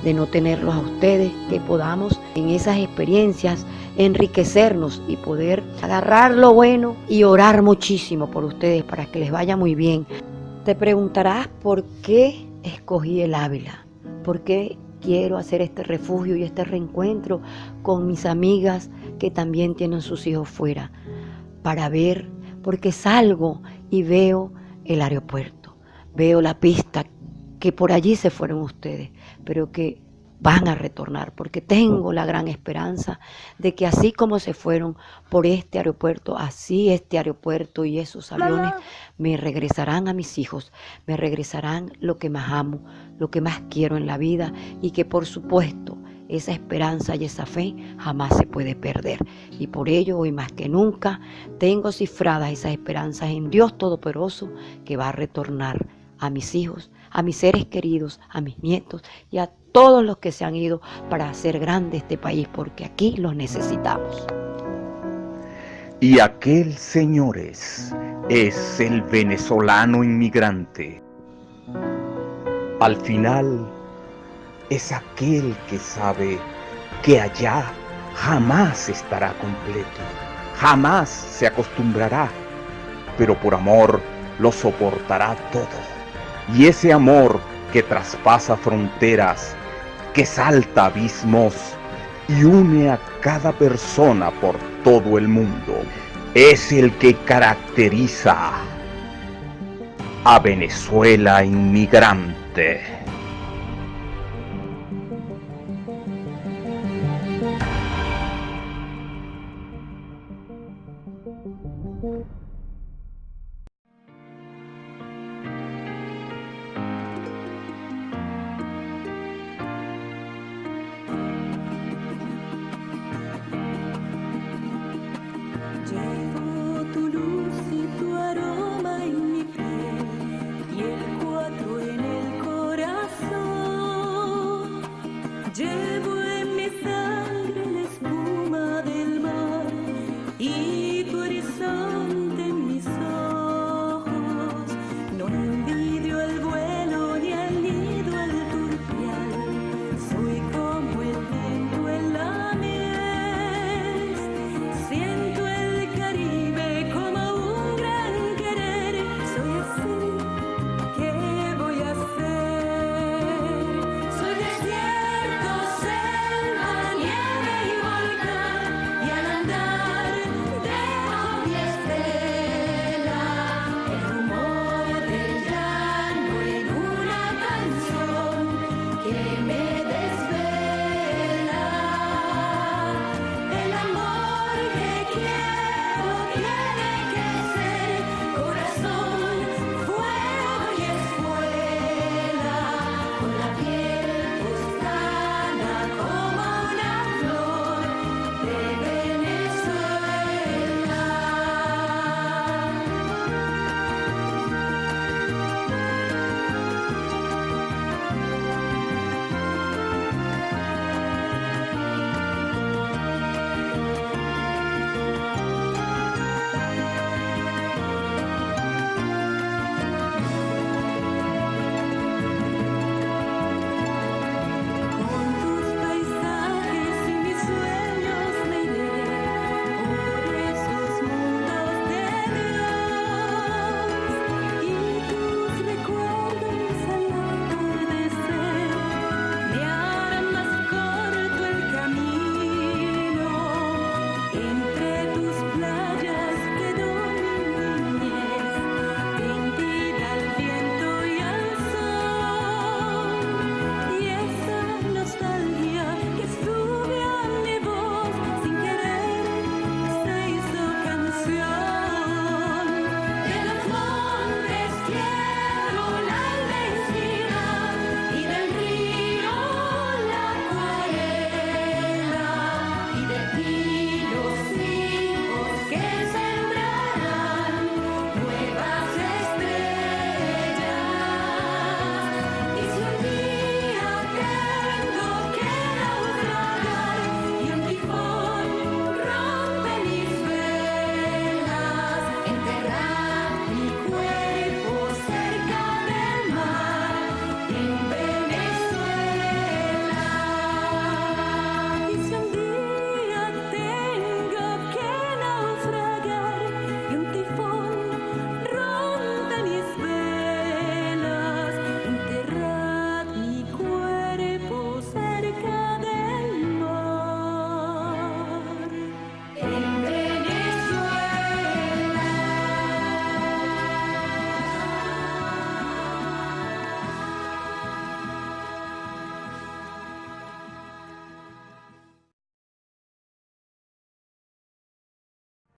de no tenerlos a ustedes, que podamos en esas experiencias enriquecernos y poder agarrar lo bueno y orar muchísimo por ustedes para que les vaya muy bien. Te preguntarás por qué escogí el Ávila, por qué quiero hacer este refugio y este reencuentro con mis amigas que también tienen sus hijos fuera, para ver, porque salgo y veo el aeropuerto, veo la pista, que por allí se fueron ustedes, pero que van a retornar, porque tengo la gran esperanza de que así como se fueron por este aeropuerto, así este aeropuerto y esos aviones me regresarán a mis hijos, me regresarán lo que más amo, lo que más quiero en la vida, y que por supuesto esa esperanza y esa fe jamás se puede perder. Y por ello hoy más que nunca tengo cifradas esas esperanzas en Dios Todopoderoso, que va a retornar a mis hijos, a mis seres queridos, a mis nietos y a todos los que se han ido para hacer grande este país, porque aquí los necesitamos. Y aquel, señores, es el venezolano inmigrante. Al final, es aquel que sabe que allá jamás estará completo, jamás se acostumbrará, pero por amor lo soportará todo. Y ese amor que traspasa fronteras, que salta abismos y une a cada persona por todo el mundo, es el que caracteriza a Venezuela inmigrante.